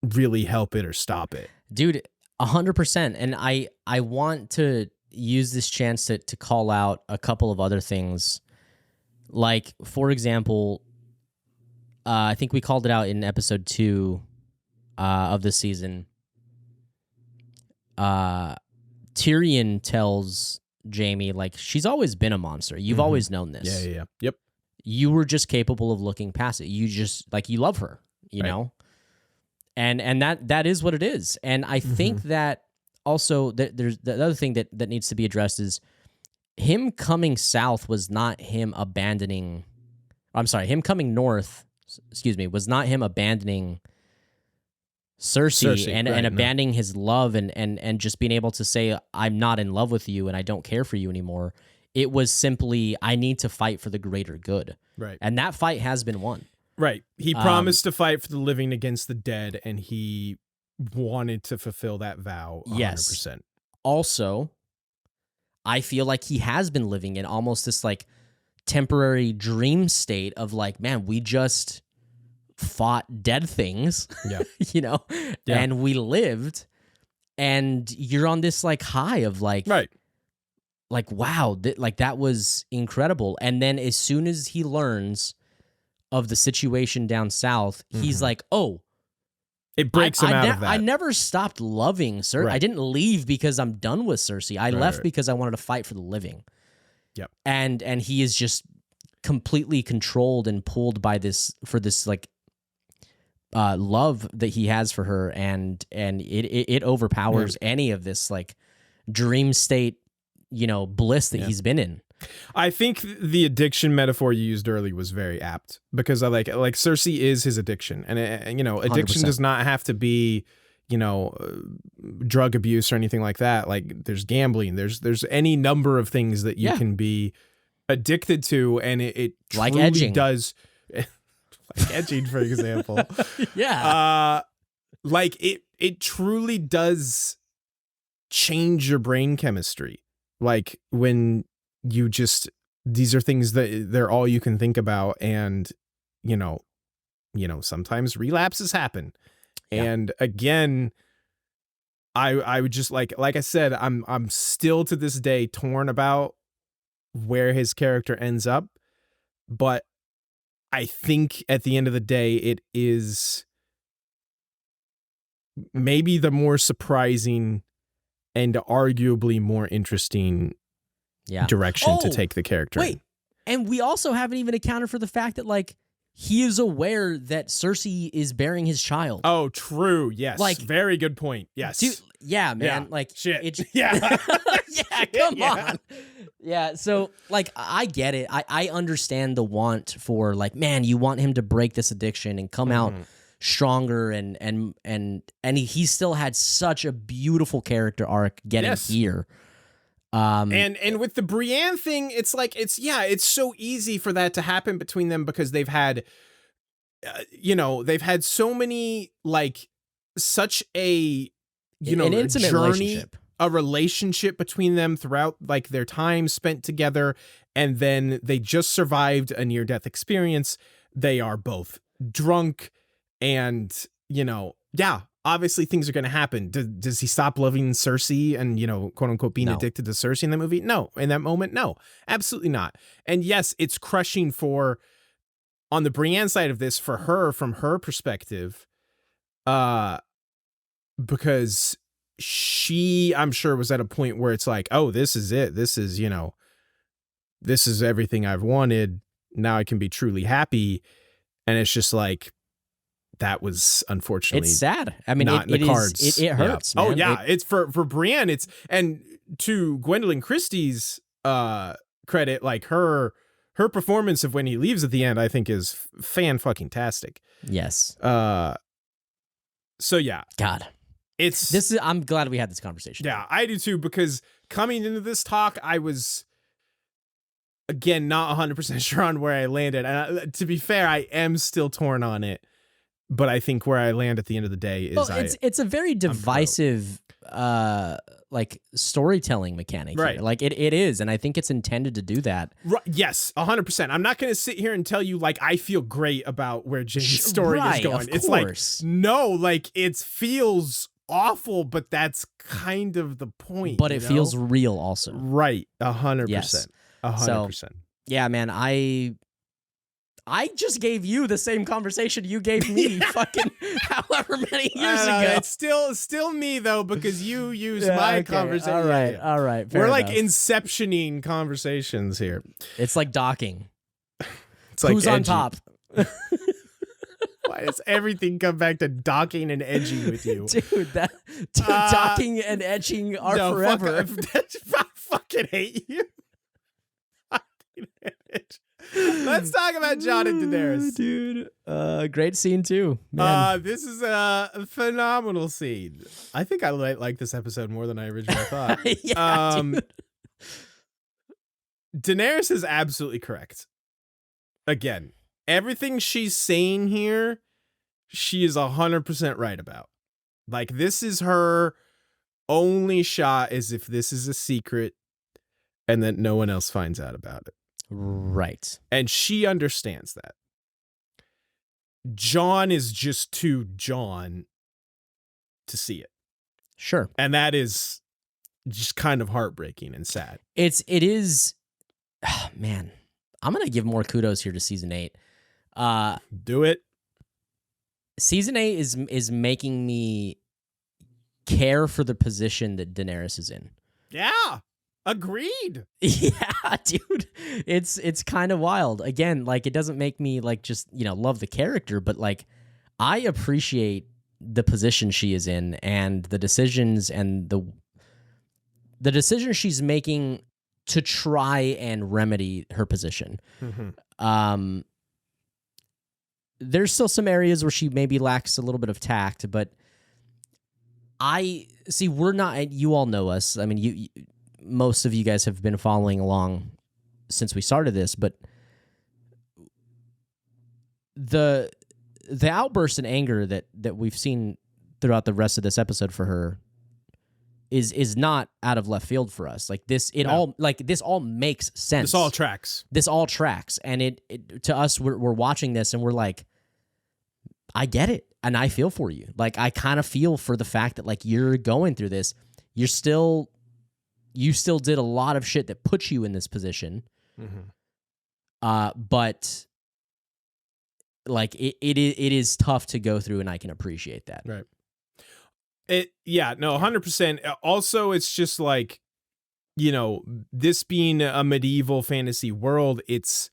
really help it or stop it. Dude, 100%. And I want to use this chance to call out a couple of other things. Like, for example, I think we called it out in episode 2 of this season. Tyrion tells Jaime, like, she's always been a monster. You've always known this. Yeah. Yep. You were just capable of looking past it. You just, like, you love her, you know? And that is what it is. And I think that also there's the other thing that needs to be addressed is him coming south was not him abandoning. I'm sorry, him coming north, was not him abandoning Cersei and abandoning his love and just being able to say, I'm not in love with you and I don't care for you anymore. It was simply, I need to fight for the greater good. Right. And that fight has been won. Right. He promised to fight for the living against the dead, and he wanted to fulfill that vow 100%. Yes. Also, I feel like he has been living in almost this like temporary dream state of like, man, we just fought dead things, you know, and we lived, and you're on this like high of like, like, wow, that was incredible. And then as soon as he learns of the situation down south, he's like, oh, it breaks him out of that. I never stopped loving Cersei. Right. I didn't leave because I'm done with Cersei. I left because I wanted to fight for the living. Yep. And he is just completely controlled and pulled by this like love that he has for her, and it overpowers any of this like dream state, you know, bliss that he's been in. I think the addiction metaphor you used earlier was very apt, because I like Cersei is his addiction, and you know, addiction 100%. does not have to be, you know, drug abuse or anything like that. Like there's gambling, there's any number of things that you can be addicted to, and it like truly edging. does, like edging, for example. Like it truly does change your brain chemistry. Like when you just, these are things that they're all you can think about, and you know sometimes relapses happen. And again, I would just like I said, I'm still to this day torn about where his character ends up, but I think at the end of the day it is maybe the more surprising and arguably more interesting direction to take the character. Wait, and we also haven't even accounted for the fact that like he is aware that Cersei is bearing his child. Oh, true. Yes. Like, very good point. Yes. Dude, yeah, man. Yeah. Like shit. Yeah, come on. Yeah. So like, I get it. I understand the want for like, man, you want him to break this addiction and come out stronger and he still had such a beautiful character arc getting here. And with the Brienne thing, it's like it's so easy for that to happen between them because they've had they've had so many like such a an intimate journey, a relationship between them throughout like their time spent together, and then they just survived a near-death experience. They are both drunk, and obviously things are going to happen. Does he stop loving Cersei and quote unquote being addicted to Cersei in that movie? No. In that moment, no, absolutely not. And yes, it's crushing on the Brienne side of this for her, from her perspective, because she, I'm sure, was at a point where it's like, oh, this is it. This is, this is everything I've wanted. Now I can be truly happy. And it's just like, that was unfortunately, it's sad. I mean, not in the cards. It hurts. Yeah. Man. Oh yeah. It's for Brienne. And to Gwendolyn Christie's credit, like her performance of when he leaves at the end, I think is fan-fucking-tastic. Yes. So yeah. God. I'm glad we had this conversation. Yeah, I do too, because coming into this talk, I was, again, not 100% sure on where I landed. And to be fair, I am still torn on it. But I think where I land at the end of the day is it's a very divisive like storytelling mechanic, right? Here. Like it is, and I think it's intended to do that. Right, yes, 100%. I'm not going to sit here and tell you like I feel great about where Jaime's story is going. It's like no, like it feels awful, but that's kind of the point. But it feels real, also. Right, 100%. Yes. 100%. So, yeah, man, I just gave you the same conversation you gave me fucking however many years ago. It's still me though, because you used my conversation. All right. We're like inceptioning conversations here. It's like docking. It's like who's on top? Why does everything come back to docking and edging with you? Dude, docking and edging are forever. I fucking hate you. Let's talk about Jon and Daenerys. Dude. Great scene too. Man. This is a phenomenal scene. I think I like this episode more than I originally thought. Yeah, dude. Daenerys is absolutely correct. Again, everything she's saying here, she is 100% right about. Like, this is her only shot, as if this is a secret and that no one else finds out about it. Right. And she understands that. Jon is just too Jon to see it. Sure. And that is just kind of heartbreaking and sad. It is, man, I'm going to give more kudos here to season 8. Do it. Season 8 is making me care for the position that Daenerys is in. Yeah. Agreed. Yeah, dude. It's kind of wild. Again, like, it doesn't make me like just, love the character, but like I appreciate the position she is in and the decisions and the decisions she's making to try and remedy her position. Mm-hmm. There's still some areas where she maybe lacks a little bit of tact, but we're not, you all know us. I mean, most of you guys have been following along since we started this, but the outburst and anger that we've seen throughout the rest of this episode for her is not out of left field for us. Like this, this all makes sense. This all tracks. And it to us, we're watching this and we're like, I get it. And I feel for you. Like, I kind of feel for the fact that like you're going through this. You still did a lot of shit that puts you in this position. Mm-hmm. But like it is tough to go through, and I can appreciate that. Right. 100%. Also, it's just like, this being a medieval fantasy world, it's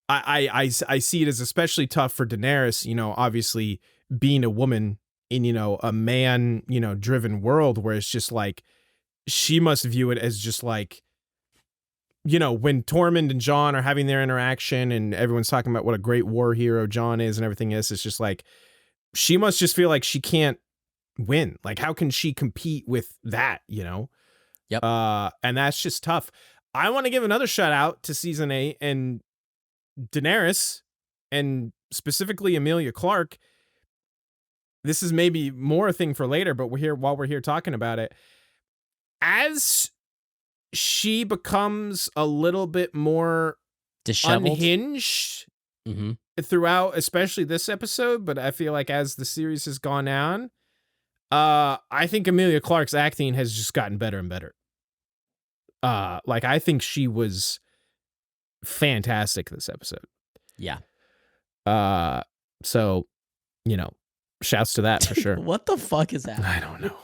I see it as especially tough for Daenerys, obviously being a woman in, a man, driven world where it's just like, she must view it as just like when Tormund and Jon are having their interaction and everyone's talking about what a great war hero Jon is and everything is, it's just like, she must just feel like she can't win. Like, how can she compete with that, Yep. And that's just tough. I want to give another shout out to season 8 and Daenerys, and specifically Emilia Clarke. This is maybe more a thing for later, but while we're here talking about it, as she becomes a little bit more Disheveled. Unhinged throughout, especially this episode, but I feel like as the series has gone on, I think Emilia Clarke's acting has just gotten better and better. Like, I think she was fantastic this episode. Yeah. So, shouts to that for sure. What the fuck is happening? I don't know.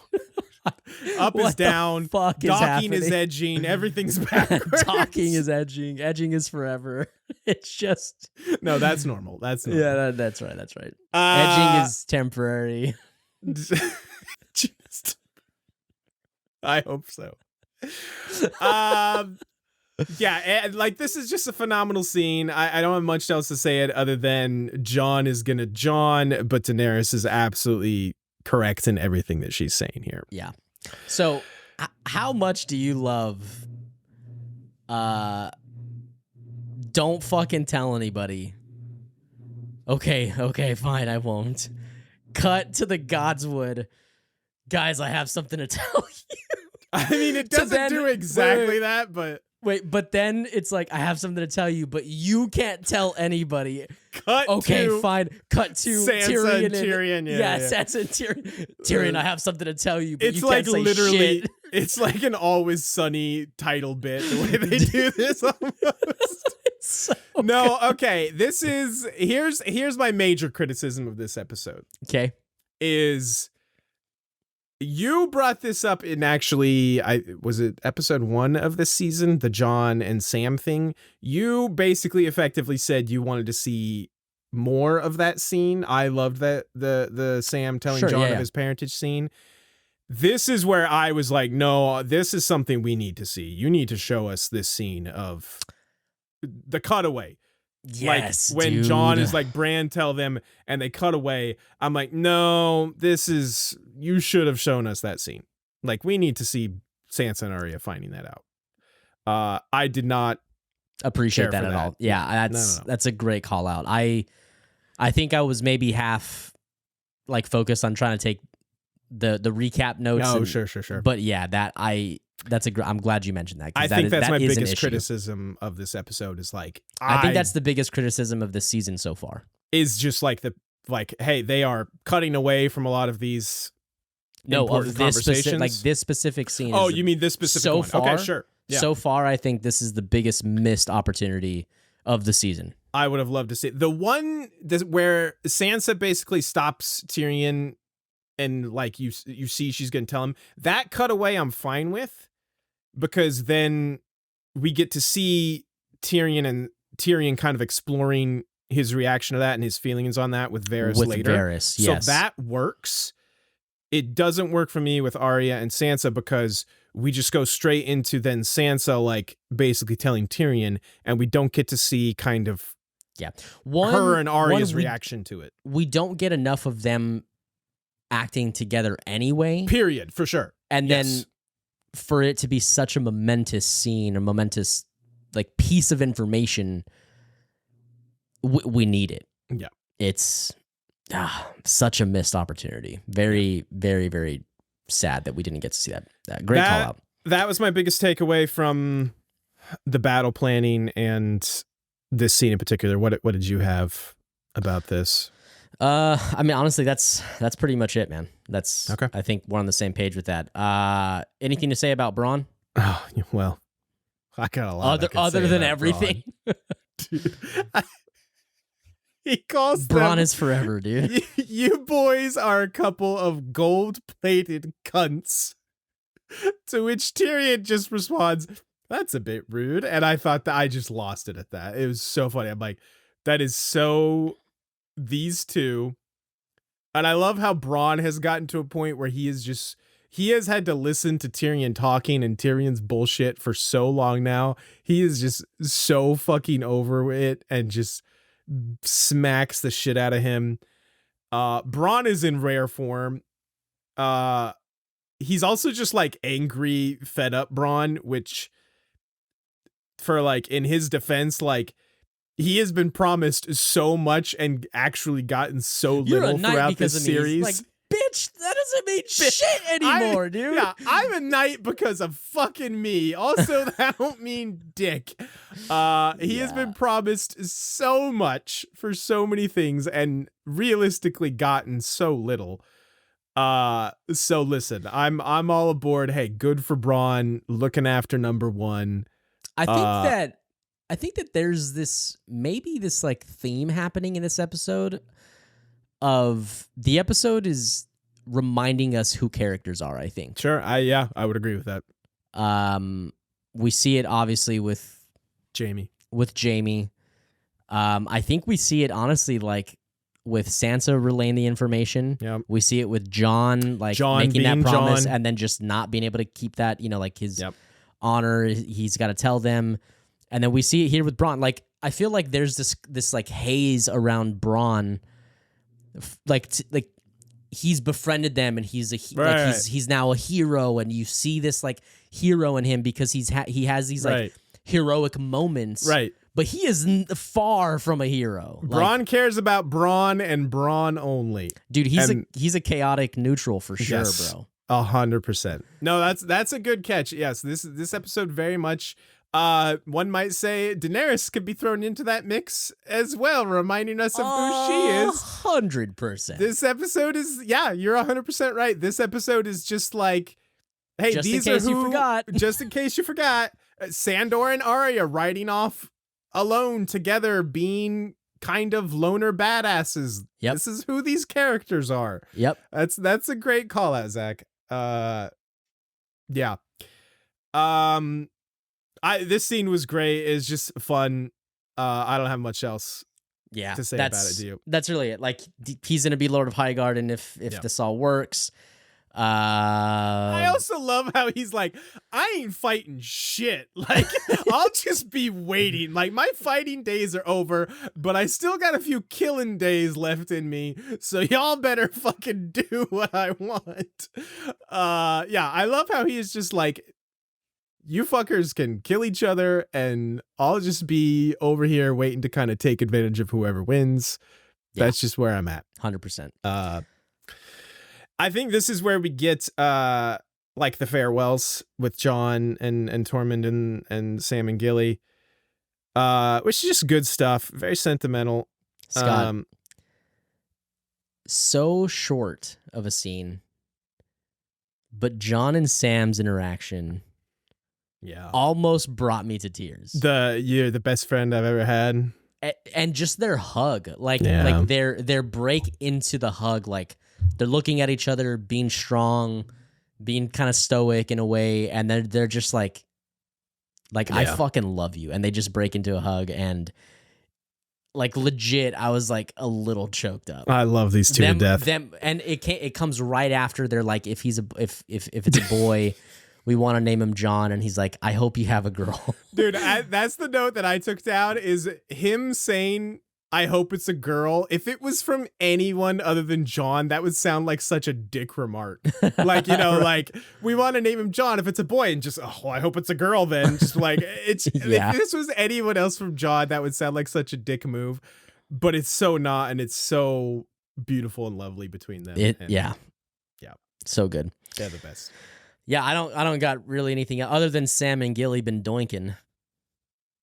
Up is down. Fuck is docking happening? is edging. Everything's backwards. Docking is edging. Edging is forever. It's just no. That's normal. That's normal. Yeah. That's right. That's right. Edging is temporary. Just, I hope so. Yeah, like, this is just a phenomenal scene. I don't have much else to say it other than Jon is gonna Jon, but Daenerys is absolutely correct in everything that she's saying here. Yeah. So, how much do you love? Don't fucking tell anybody. Okay, fine, I won't. Cut to the Godswood. Guys, I have something to tell you. I mean, it doesn't do exactly that, but... Wait, but then it's like, I have something to tell you, but you can't tell anybody. Cut to fine. Cut to Sansa Tyrion and Tyrion. Yeah. Sansa and Tyrion. Tyrion, I have something to tell you, but it's you like can't say literally, shit. It's like an Always Sunny title bit, the way they do this almost. So no, okay. Here's my major criticism of this episode. Okay. Is you brought this up in was it episode 1 of this season, the Jon and Sam thing? You basically effectively said you wanted to see more of that scene. I loved that the Sam telling Jon of his parentage scene. This is where I was like, no, this is something we need to see. You need to show us this scene of the cutaway. Yes, like when Jon is like, Bran, tell them, and they cut away. I'm like, no, you should have shown us that scene. Like, we need to see Sansa and Arya finding that out. I did not appreciate that at all. Yeah, that's a great call out. I think I was maybe half like focused on trying to take the recap notes. Oh, sure. But yeah, I'm glad you mentioned that. I think that's my biggest criticism of this episode is like, I think that's the biggest criticism of this season so far. Is just like hey, they are cutting away from a lot of these important conversations. This specific scene. Oh, you mean this specific one? Far, okay, sure. Yeah. So far, I think this is the biggest missed opportunity of the season. I would have loved to see the one where Sansa basically stops Tyrion and like you see she's going to tell him. That cutaway I'm fine with, because then we get to see Tyrion kind of exploring his reaction to that and his feelings on that with Varys later. Varys, yes. So that works. It doesn't work for me with Arya and Sansa because we just go straight into then Sansa like basically telling Tyrion, and we don't get to see kind of her and Arya's reaction to it. We don't get enough of them acting together anyway. Period, for sure. And then for it to be such a momentous scene, a momentous like piece of information, we need it. Yeah. It's such a missed opportunity. Very, very, very sad that we didn't get to see that. Great call out. That was my biggest takeaway from the battle planning and this scene in particular. What did you have about this? I mean, honestly, that's pretty much it, man. That's okay. I think we're on the same page with that. Anything to say about Bronn? Oh, well, I got a lot other than everything. Dude, he calls Bronn them, is forever, dude. You boys are a couple of gold-plated cunts. To which Tyrion just responds, "That's a bit rude." And I thought that I just lost it at that. It was so funny. I'm like, that is so these two. And I love how Bronn has gotten to a point where he is just he has had to listen to Tyrion talking and Tyrion's bullshit for so long now. He is just so fucking over it and just smacks the shit out of him. Bronn is in rare form. He's also just like angry, fed up Bronn, which for like in his defense, like he has been promised so much and actually gotten so little throughout this series. Like, bitch, that doesn't mean shit anymore, dude. Yeah, I'm a knight because of fucking me. Also, that don't mean dick. He has been promised so much for so many things and realistically gotten so little. So listen, I'm all aboard. Hey, good for Bronn looking after number one. I think that there's this like theme happening in this episode of the episode is reminding us who characters are, I think. Sure. I would agree with that. We see it obviously with Jaime. I think we see it honestly like with Sansa relaying the information. Yep. We see it with Jon making that promise and then just not being able to keep that, like his honor. He's got to tell them. And then we see it here with Bronn. Like, I feel like there's this like haze around Bronn. Like he's befriended them and he's he's now a hero, and you see this like hero in him because he has these like heroic moments. Right. But he is far from a hero. Bronn cares about Bronn and Bronn only. Dude, he's a chaotic neutral for sure, bro. 100%. No, that's a good catch. Yes, this episode very much. One might say Daenerys could be thrown into that mix as well, reminding us of who she is. 100%. This episode is, you're 100% right. This episode is just like, hey, just these in case are who, you forgot. Just in case you forgot, Sandor and Arya riding off alone together, being kind of loner badasses. Yep. This is who these characters are. Yep. That's a great call out, Zach. Yeah. This scene was great. It's just fun. I don't have much else to say about it, do you? That's really it. Like, he's going to be Lord of Highgarden if this all works. I also love how he's like, I ain't fighting shit. Like, I'll just be waiting. Like, my fighting days are over, but I still got a few killing days left in me. So y'all better fucking do what I want. I love how he is just like, you fuckers can kill each other and I'll just be over here waiting to kind of take advantage of whoever wins. Yeah. That's just where I'm at. 100%. I think this is where we get like the farewells with Jon and Tormund and Sam and Gilly, which is just good stuff. Very sentimental. Scott, so short of a scene, but Jon and Sam's interaction almost brought me to tears. You're the best friend I've ever had. And just their hug, like their break into the hug, like they're looking at each other, being strong, being kind of stoic in a way, and then they're just like I fucking love you, and they just break into a hug, and like legit, I was like a little choked up. I love these two to death. And it comes right after they're like, if it's a boy. We want to name him Jon, and he's like, I hope you have a girl. Dude, that's the note that I took down, is him saying, I hope it's a girl. If it was from anyone other than Jon, that would sound like such a dick remark. Like, like, we want to name him Jon if it's a boy, and just, I hope it's a girl then. Just like, if this was anyone else from Jon, that would sound like such a dick move. But it's so not, and it's so beautiful and lovely between them. Yeah. So good. They're the best. Yeah, I don't got really anything other than Sam and Gilly been doinking.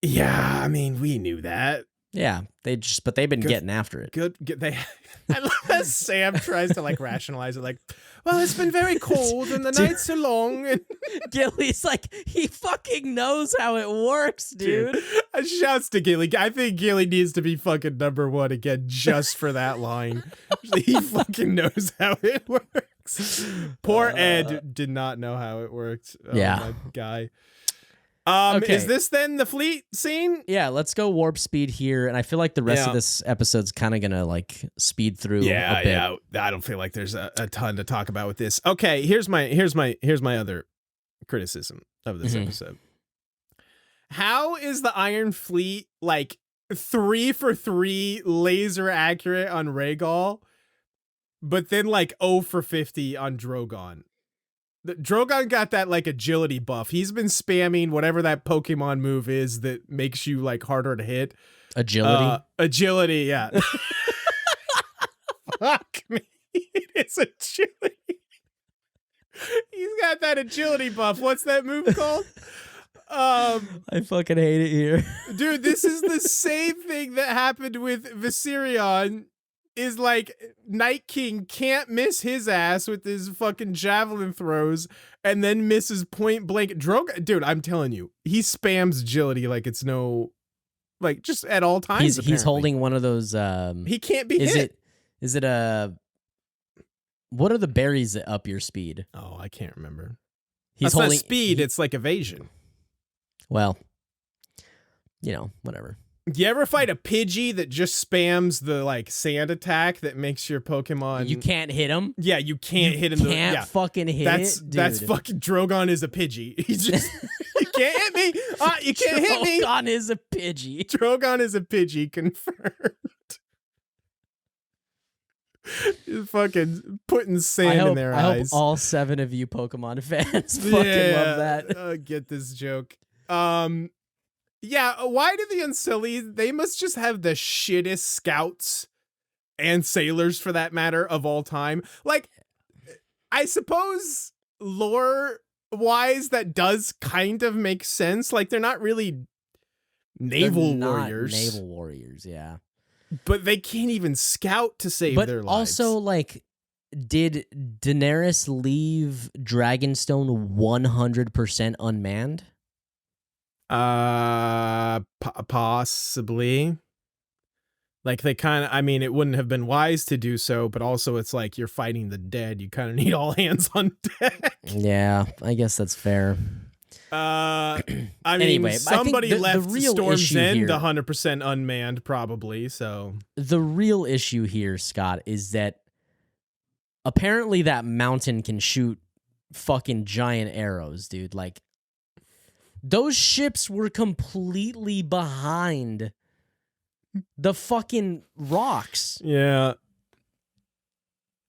Yeah, I mean, we knew that. Yeah, they've been getting after it. I love that Sam tries to like rationalize it, like, well, it's been very cold and the nights are long. And Gilly's like, he fucking knows how it works, dude. Shouts to Gilly. I think Gilly needs to be fucking number one again just for that line. He fucking knows how it works. Poor Ed did not know how it worked. Oh, my guy. Okay. Is this then the fleet scene? Yeah, let's go warp speed here, and I feel like the rest of this episode's kind of gonna like speed through a bit. Yeah. I don't feel like there's a ton to talk about with this. Okay, here's my other criticism of this episode. How is the Iron Fleet like 3 for 3 laser accurate on Rhaegal, but then like 0 for 50 on Drogon? Drogon got that like agility buff. He's been spamming whatever that Pokemon move is that makes you like harder to hit. Agility? Yeah. Fuck me. It's agility. He's got that agility buff. What's that move called? I fucking hate it here. Dude, this is the same thing that happened with Viserion. Is like Night King can't miss his ass with his fucking javelin throws and then misses point blank. Dude, I'm telling you, he spams agility like it's no, like just at all times. He's holding one of those. He can't be hit. Is it a? What are the berries that up your speed? Oh, I can't remember. He's That's holding not speed. It's like evasion. Well, whatever. Do you ever fight a Pidgey that just spams the like sand attack that makes your Pokemon? You can't hit him. Yeah, you can't hit him. Can't fucking hit it. Dude. That's fucking Drogon is a Pidgey. He's just you can't hit me. You can't hit me. Drogon is a Pidgey. Drogon is a Pidgey confirmed. Just fucking putting sand in their eyes. I hope all 7 of you Pokemon fans fucking love that. Get this joke. Yeah, why do the Unsullied, they must just have the shittest scouts and sailors for that matter of all time. Like, I suppose lore-wise that does kind of make sense. Like, they're not really naval warriors. Naval warriors, yeah. But they can't even scout to save their lives. But also, like, did Daenerys leave Dragonstone 100% unmanned? Possibly. Like they kind of, I mean, it wouldn't have been wise to do so, but also it's like you're fighting the dead. You kind of need all hands on deck. Yeah, I guess that's fair. I mean, anyway, somebody left the Storm's End 100% unmanned, probably. So the real issue here, Scott, is that apparently that mountain can shoot fucking giant arrows, dude. Like, those ships were completely behind the fucking rocks. Yeah.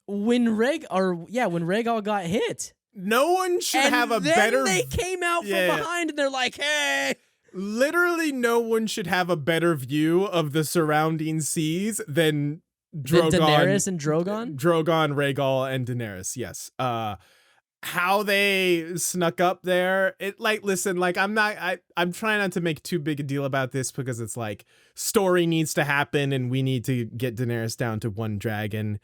When Rhaegal got hit. No one should have a better... they came out from behind and they're like, hey... Literally no one should have a better view of the surrounding seas than Drogon. Daenerys and Drogon? Drogon, Rhaegal, and Daenerys, yes. How they snuck up there, listen, like I'm trying not to make too big a deal about this because it's like story needs to happen and we need to get Daenerys down to 1 dragon.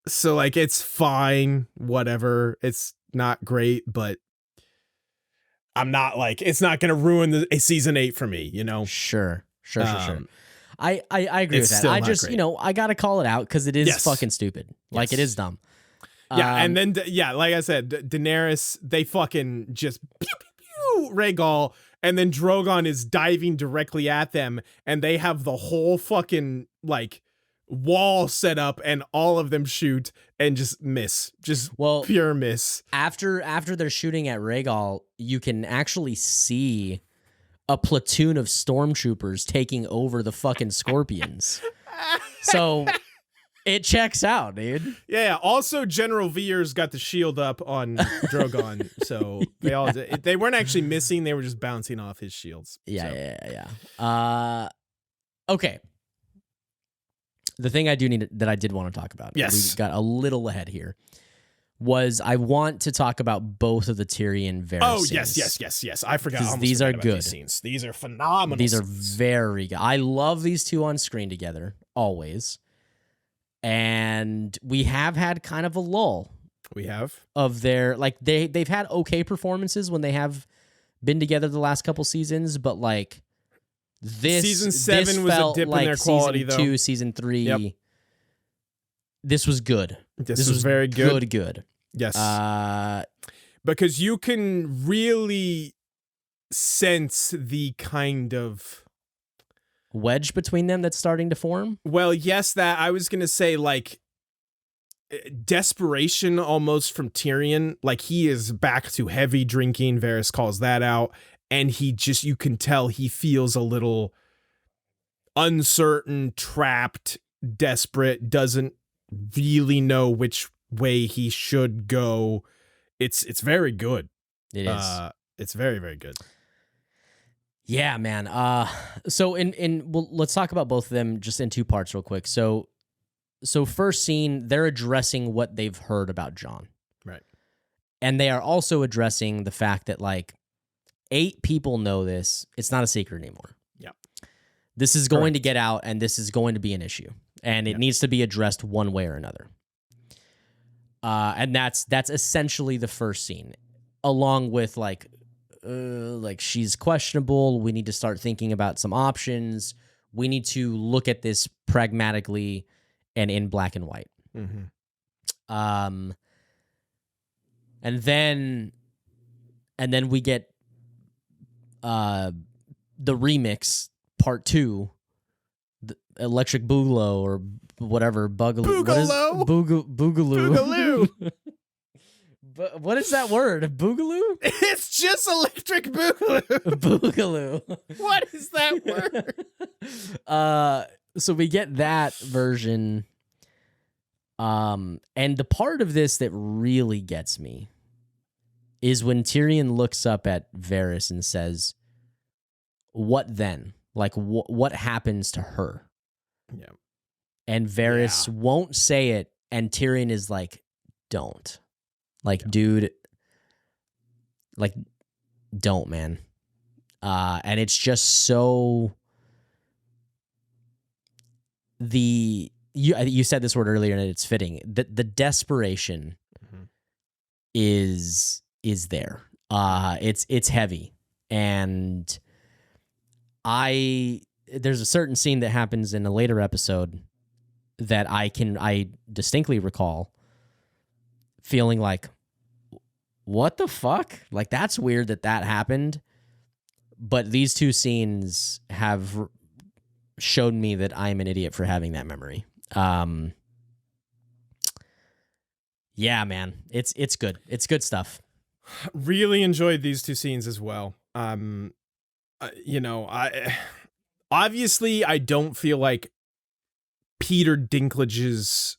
So like it's fine, whatever. It's not great, but I'm not like, it's not gonna ruin a season 8 for me, you know? Sure. I agree with that. I just, great. I gotta call it out because it is fucking stupid. Like it is dumb. Yeah, and then, like I said, Daenerys, they fucking just pew, pew, pew, Rhaegal, and then Drogon is diving directly at them, and they have the whole fucking, like, wall set up, and all of them shoot, and just miss. Pure miss. After they're shooting at Rhaegal, you can actually see a platoon of stormtroopers taking over the fucking Scorpions. So... it checks out, dude. Yeah. Also, General Veers got the shield up on Drogon, so they weren't actually missing; they were just bouncing off his shields. Yeah. Okay. The thing I did want to talk about. Yes, we got a little ahead here. Was I want to talk about both of the Tyrion Varys? Oh scenes. yes. I forgot. These are good. These scenes. These are phenomenal. These are very good. I love these two on screen together always. And we have had kind of a lull. We have of their like they've had okay performances when they have been together the last couple seasons, but like this season 7 was a dip in their quality season though. 2, season 3. Yep. This was good. This was very good. Good. Yes. Because you can really sense the kind of wedge between them that's starting to form. Well, yes, that I was gonna say, like, desperation almost from Tyrion. Like, he is back to heavy drinking. Varys calls that out, and you can tell he feels a little uncertain, trapped, desperate, doesn't really know which way he should go. It's very good. It is. It's very, very good. Yeah, man. So well, let's talk about both of them just in two parts real quick. So first scene, they're addressing what they've heard about Jon. Right. And they are also addressing the fact that, like, 8 people know this. It's not a secret anymore. Yeah. This is going to get out, and this is going to be an issue. And it needs to be addressed one way or another. And that's essentially the first scene, along with, like she's questionable. We need to start thinking about some options. We need to look at this pragmatically and in black and white. Mm-hmm. And then we get the remix part 2, the Electric Boogaloo or whatever. Boogaloo. Boogaloo. But what is that word? Boogaloo? It's just Electric Boogaloo. Boogaloo. What is that word? So we get that version. And the part of this that really gets me is when Tyrion looks up at Varys and says, "What then? Like, what happens to her?" Yeah. And Varys won't say it, and Tyrion is like, "Don't." Like, dude, like, don't, man. And it's just so... You said this word earlier, and it's fitting. The desperation is there. It's heavy. And there's a certain scene that happens in a later episode that I distinctly recall feeling like, what the fuck? Like, that's weird that happened. But these two scenes have showed me that I'm an idiot for having that memory. Yeah, man, it's good. It's good stuff. Really enjoyed these two scenes as well. Obviously I don't feel like Peter Dinklage's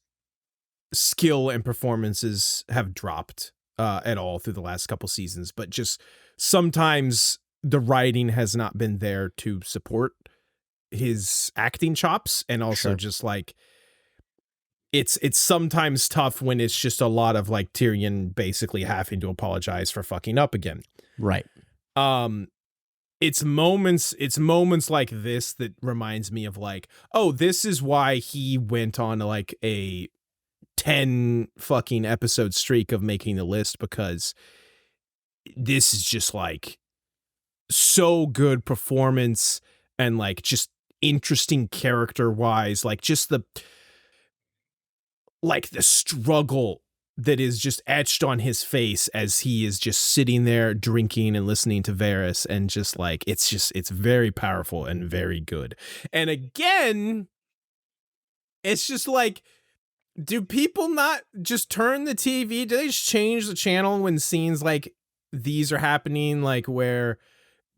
skill and performances have dropped at all through the last couple seasons, but just sometimes the writing has not been there to support his acting chops, and also just like it's sometimes tough when it's just a lot of like Tyrion basically having to apologize for fucking up again. Right. It's moments like this that reminds me of like, oh, this is why he went on like a 10 fucking episode streak of making the list, because this is just like so good performance and like just interesting character wise, like just the struggle that is just etched on his face as he is just sitting there drinking and listening to Varys, and just like it's very powerful and very good. And again, it's just like, do people not just turn the TV? Do they just change the channel when scenes like these are happening, like where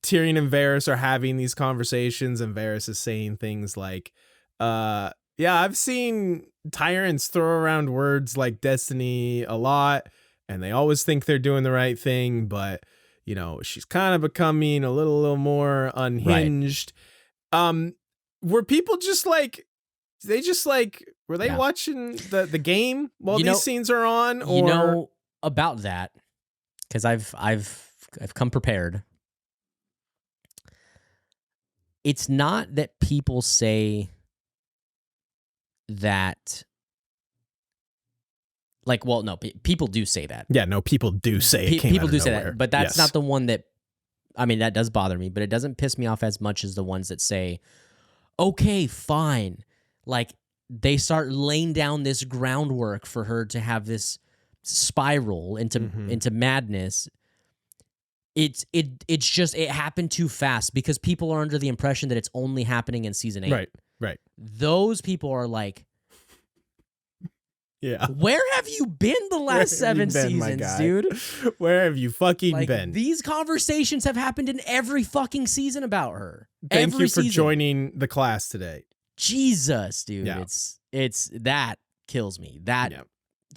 Tyrion and Varys are having these conversations and Varys is saying things like, yeah, I've seen tyrants throw around words like destiny a lot, and they always think they're doing the right thing, but you know, she's kind of becoming a little more unhinged. Right. Were people just like, were they watching the game while these scenes are on? Or... You know about that, because I've come prepared. It's not that people say that, like, well, no, people do say that. Yeah, no, people do say it. People do say that, but that's not the one that, I mean, that does bother me, but it doesn't piss me off as much as the ones that say, okay, fine. Like, they start laying down this groundwork for her to have this spiral into madness. it's just it happened too fast because people are under the impression that it's only happening in season 8. Right. Those people are like, yeah, where have you been the last 7 seasons, dude? Where have you fucking Like, been? these conversations have happened in every fucking season about her. Thank every you for season. joining the class today. Jesus, dude. Yeah. It's that kills me. That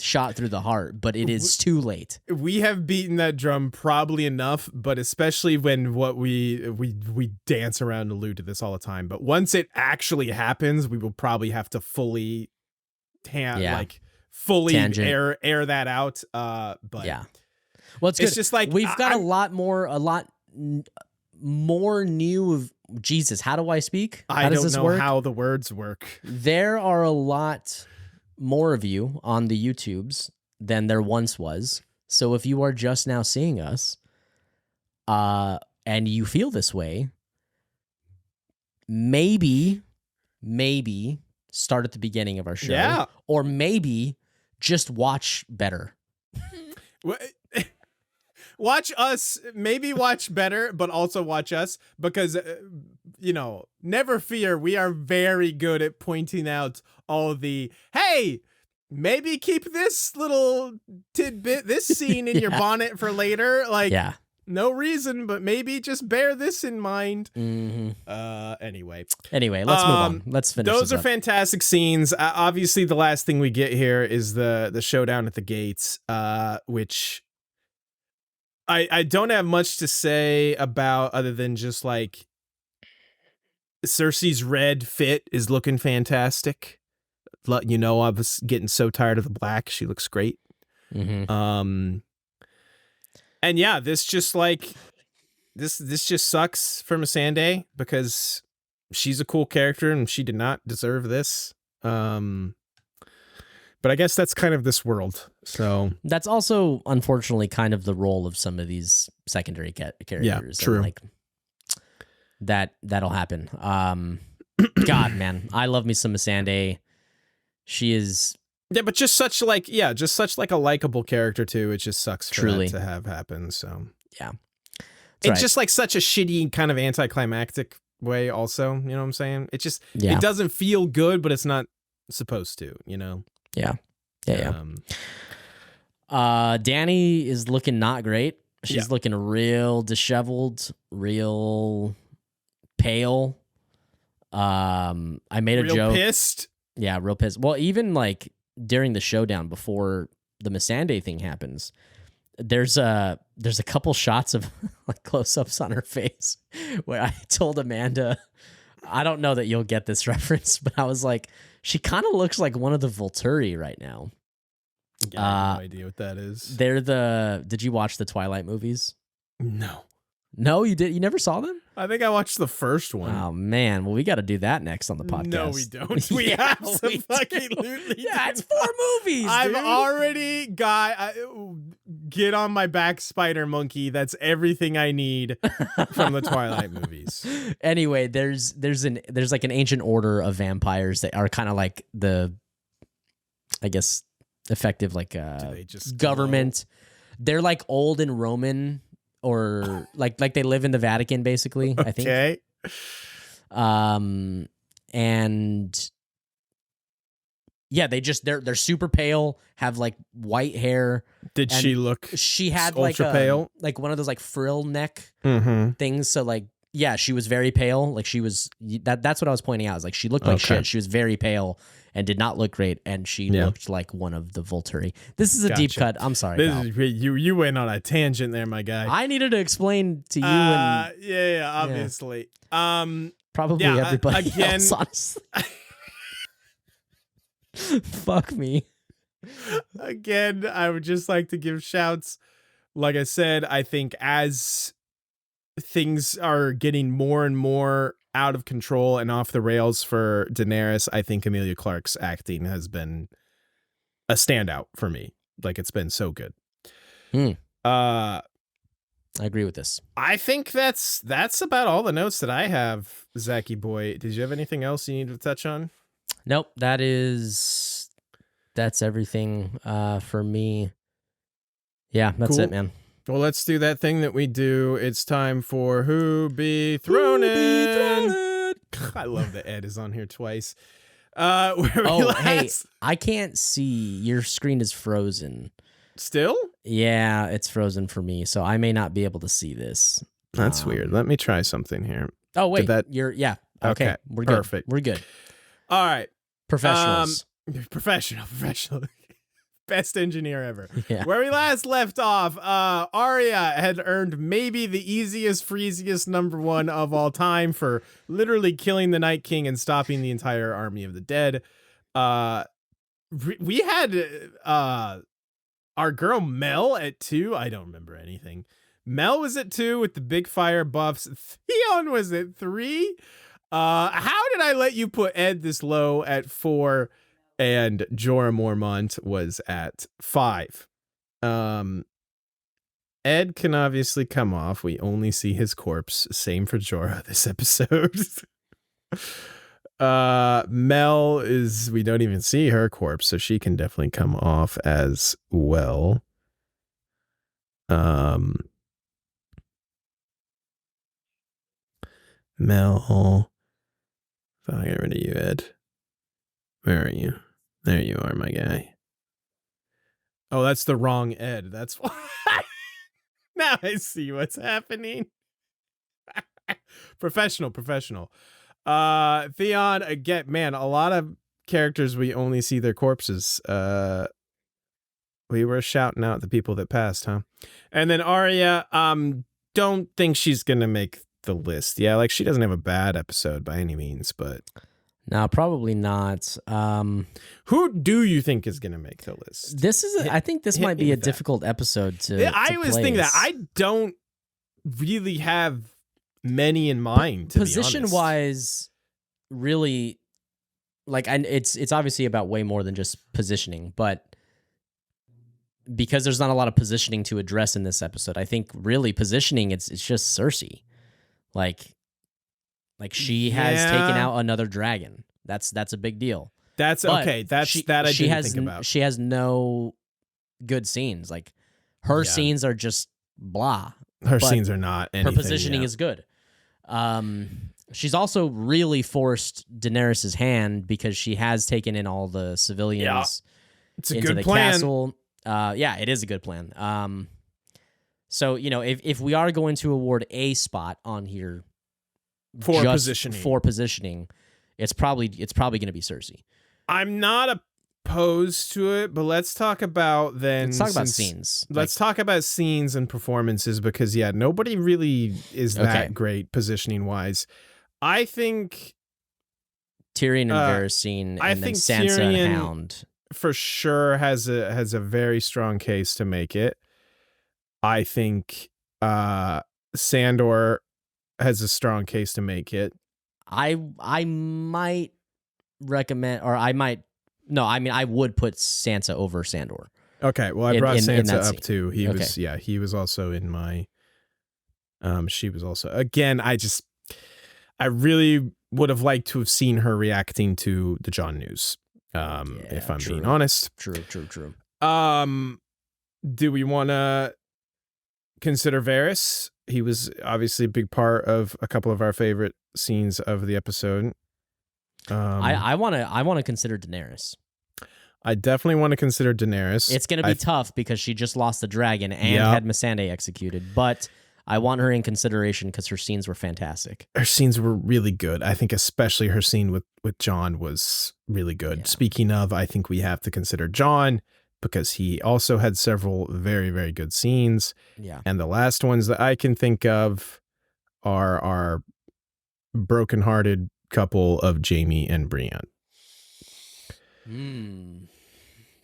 shot through the heart, but it is too late. We have beaten that drum probably enough, but especially when we dance around and allude to this all the time. But once it actually happens, we will probably have to fully air that out. But yeah, well, it's just like we've got a lot more new of Jesus. How do I speak? I don't know how the words work. There are a lot more of you on the YouTubes than there once was. So if you are just now seeing us, and you feel this way, maybe start at the beginning of our show. Yeah. Or maybe just watch better. Watch us, maybe watch better, but also watch us because, never fear. We are very good at pointing out all the, hey, maybe keep this little tidbit, this scene in your bonnet for later. Like, no reason, but maybe just bear this in mind. Mm-hmm. Anyway, let's move on. Let's finish. Those are fantastic scenes. Obviously, the last thing we get here is the showdown at the gates, which I don't have much to say about other than just like Cersei's red fit is looking fantastic. I was getting so tired of the black. She looks great. Mm-hmm. And yeah, this just like this just sucks for Missandei because she's a cool character and she did not deserve this. But I guess that's kind of this world. So that's also unfortunately kind of the role of some of these secondary characters. Yeah, true. And like that'll happen. God, man, I love me some Missandei. She is. Yeah, but just such like a likable character too. It just sucks for Truly. that to have happened. So yeah, it's just like such a shitty kind of anticlimactic way. Also, you know what I'm saying? It just it doesn't feel good, but it's not supposed to. Yeah. Dany is looking not great. She's looking real disheveled, real pale. I made a joke. Pissed. Yeah, real pissed. Well, even like during the showdown before the Missandei thing happens, there's a couple shots of like close-ups on her face where I told Amanda, I don't know that you'll get this reference, but I was like, she kind of looks like one of the Volturi right now. Yeah, I have no idea what that is. Did you watch the Twilight movies? No, you did. You never saw them? I think I watched the first one. Oh man, well we got to do that next on the podcast. No, we don't. We absolutely yeah, it's 4 movies. I've already got get on my back, spider monkey. That's everything I need from the Twilight movies. Anyway, there's like an ancient order of vampires that are kind of like the, I guess, effective like government. They're like old and Roman. Or like they live in the Vatican, basically. I think. Okay. And yeah, they're super pale, have like white hair. Did she look? She had ultra like pale, like one of those like frill neck things. So like, yeah, she was very pale. Like she was that's what I was pointing out. Is like she looked like shit. She was very pale and did not look great, and she looked like one of the Volturi. This is a deep cut. I'm sorry. You went on a tangent there, my guy. I needed to explain to you. Obviously. Probably everybody else, honestly. Fuck me. Again, I would just like to give shouts. Like I said, I think as things are getting more and more out of control and off the rails for Daenerys, I think Emilia Clarke's acting has been a standout for me. Like, it's been so good. I agree with this. I think that's about all the notes that I have, Zachy boy. Did you have anything else you need to touch on? Nope. That's everything for me. Yeah, that's it, man. Well, let's do that thing that we do. It's time for Who Be Thrown In. I love that Ed is on here twice. Hey, I can't see. Your screen is frozen. Still? Yeah, it's frozen for me, so I may not be able to see this. That's weird. Let me try something here. Oh, wait. Okay. We're good. Perfect. We're good. All right. Professionals. Professional. Best engineer ever. Yeah. Where we last left off, Arya had earned maybe the easiest, freeziest #1 of all time for literally killing the Night King and stopping the entire army of the dead. We had our girl Mel at 2. I don't remember anything. Mel was at 2 with the big fire buffs. Theon was at 3. How did I let you put Ed this low at 4? And Jorah Mormont was at 5. Ed can obviously come off. We only see his corpse. Same for Jorah this episode. Mel is, we don't even see her corpse, so she can definitely come off as well. Mel. I'll get rid of you, Ed. Where are you? There you are, my guy. Oh, that's the wrong Ed. That's why. Now I see what's happening. Professional. Theon, again, man, a lot of characters we only see their corpses. We were shouting out the people that passed, huh? And then Arya, don't think she's gonna make the list. Yeah, like she doesn't have a bad episode by any means, but no, probably not. Who do you think is going to make the list? I think this might be a difficult episode to I was thinking that. I don't really have many in mind, to position-wise, really, like, it's obviously about way more than just positioning, but because there's not a lot of positioning to address in this episode, I think really positioning, it's just Cersei. Like she has taken out another dragon. That's a big deal. That's but okay. That's that I didn't think about. She has no good scenes. Like her scenes are just blah. Her scenes are not anything. Her positioning is good. She's also really forced Daenerys' hand because she has taken in all the civilians it's a into good the plan. castle. It is a good plan. So, if we are going to award a spot on here for positioning, it's probably going to be Cersei. I'm not opposed to it, but let's talk about scenes. Let's talk about scenes and performances because nobody really is that great positioning wise. I think Tyrion and Varys scene, and then Sansa and Hound for sure has a very strong case to make it. I think Sandor has a strong case to make it. I might recommend, or I would put Sansa over Sandor. Okay, well, I brought Sansa up too. He was also in my. She was also, again. I really would have liked to have seen her reacting to the Jon news. If I'm being honest. True. Do we want to consider Varys? He was obviously a big part of a couple of our favorite scenes of the episode. I want to consider Daenerys. I definitely want to consider Daenerys. It's going to be tough because she just lost the dragon and had Missandei executed, but I want her in consideration because her scenes were fantastic. Her scenes were really good. I think especially her scene with Jon was really good. Yeah. Speaking of, I think we have to consider Jon because he also had several very, very good scenes. Yeah. And the last ones that I can think of are our brokenhearted couple of Jaime and Brienne.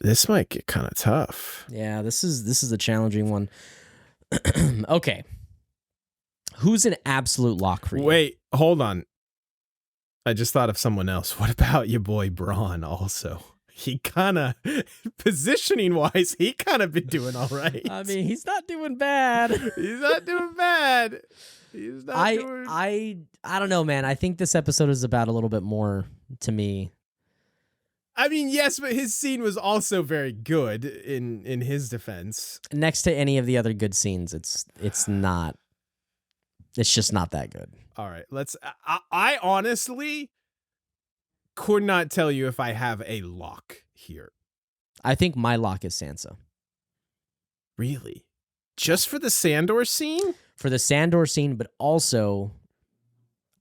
This might get kind of tough. Yeah, this is a challenging one. Okay. Who's an absolute lock for you? Wait, hold on. I just thought of someone else. What about your boy Bronn also? He kind of, positioning wise, he kind of been doing all right. I mean, he's not doing bad. He's not doing bad. He's not doing... I don't know, man. I think this episode is about a little bit more to me. I mean, yes, but his scene was also very good in his defense. Next to any of the other good scenes, it's not. It's just not that good. All right, I honestly could not tell you if I have a lock here. I think my lock is Sansa. Really? Just for the Sandor scene? For the Sandor scene, but also,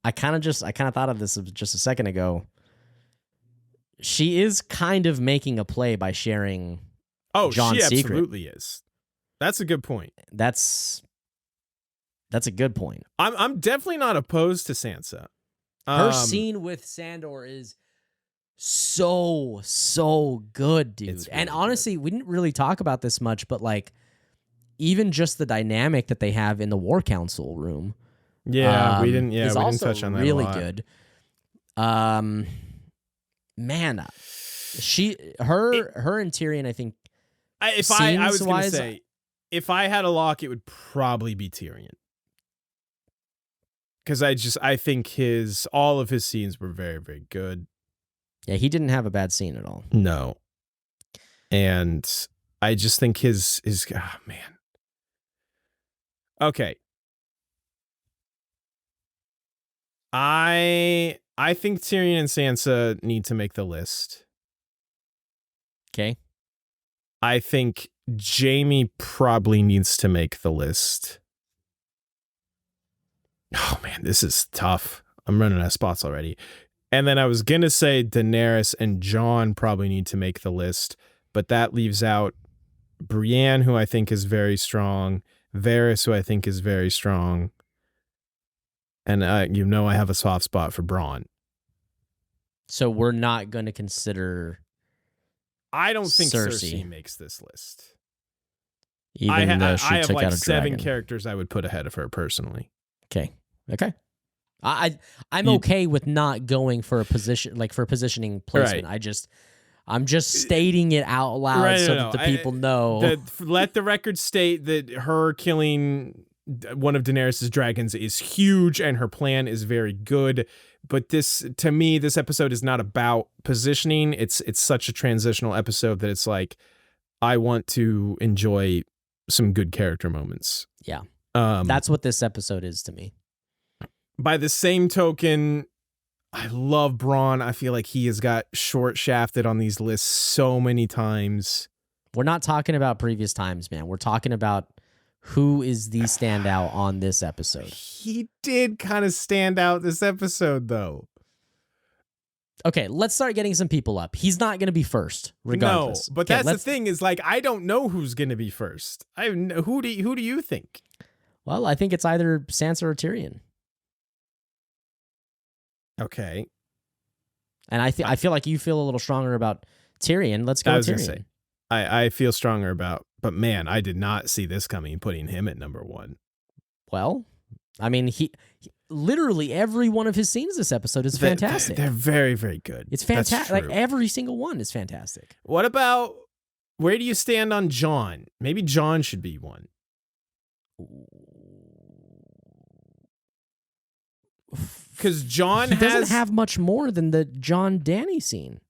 I kind of thought of this just a second ago. She is kind of making a play by sharing Jon's she secret. Absolutely is. That's a good point. That's a good point. I'm definitely not opposed to Sansa. Her scene with Sandor is so good, dude. Really and honestly, we didn't really talk about this much, but like even just the dynamic that they have in the War Council room. Yeah, we didn't touch on that. Really a lot. good. Man, her and Tyrion, I think. I was gonna say, if I had a lock, it would probably be Tyrion. Because I think all of his scenes were very, very good. Yeah, he didn't have a bad scene at all. No. And I just think his man. Okay. I think Tyrion and Sansa need to make the list. Okay. I think Jaime probably needs to make the list. Oh man, this is tough. I'm running out of spots already. And then I was going to say Daenerys and Jon probably need to make the list, but that leaves out Brienne, who I think is very strong, Varys, who I think is very strong, and I have a soft spot for Bronn. So we're not going to consider I don't think Cersei makes this list. Even though she I have took like out a 7 dragon. characters I would put ahead of her personally. Okay. I'm okay with not going for a position, like for positioning placement. Right. I'm just stating it out loud that the people know. Let the record state that her killing one of Daenerys' dragons is huge and her plan is very good. But to me, this episode is not about positioning. It's such a transitional episode that it's like, I want to enjoy some good character moments. Yeah. That's what this episode is to me. By the same token, I love Bronn. I feel like he has got short shafted on these lists so many times. We're not talking about previous times, man. We're talking about who is the standout on this episode. He did kind of stand out this episode, though. Okay, let's start getting some people up. He's not going to be first, regardless. No, but that's the thing is, like, I don't know who's going to be first. Who do you think? Well, I think it's either Sansa or Tyrion. Okay. And I feel like you feel a little stronger about Tyrion. Let's go with Tyrion. Say, I feel stronger about, but man, I did not see this coming, putting him at number 1. Well, I mean, he literally every one of his scenes this episode is fantastic. They're very, very good. It's fantastic. Like every single one is fantastic. What about, where do you stand on Jon? Maybe Jon should be 1. Because Jon doesn't have much more than the Jon Dany scene.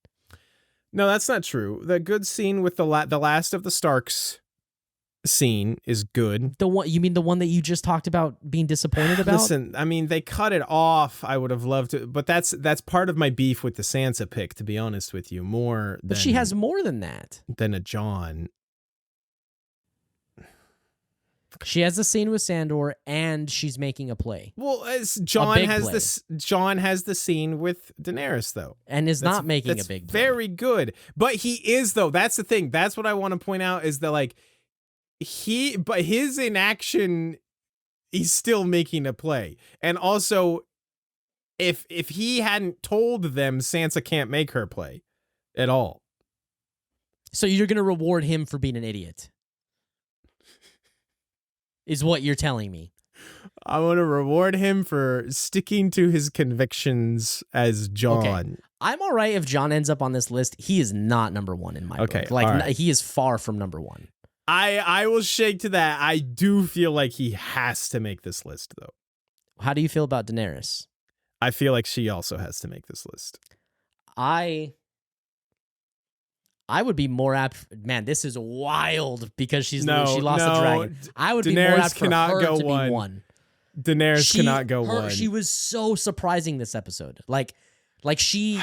No, that's not true. The good scene with the last of the Starks scene is good. The one, you mean the one that you just talked about being disappointed about? Listen, I mean, they cut it off. I would have loved to, but that's part of my beef with the Sansa pick, to be honest with you. But she has more than that. Than a Jon. She has a scene with Sandor, and she's making a play. Well, Jon has the scene with Daenerys, though, and is not making a big play. Very good, but he is, though. That's the thing. That's what I want to point out is that, like, but his inaction, he's still making a play, and also, if he hadn't told them, Sansa can't make her play at all. So you're going to reward him for being an idiot. Is what you're telling me. I want to reward him for sticking to his convictions as Jon. Okay. I'm all right if Jon ends up on this list. He is not number 1 in my book. Like, he is far from number 1. I will shake to that. I do feel like he has to make this list, though. How do you feel about Daenerys? I feel like she also has to make this list. I I would be more apt. Man, this is wild because she lost the dragon. I would be more Daenerys apt for cannot her go to one. be one. Daenerys cannot go one. She was so surprising this episode. Like she.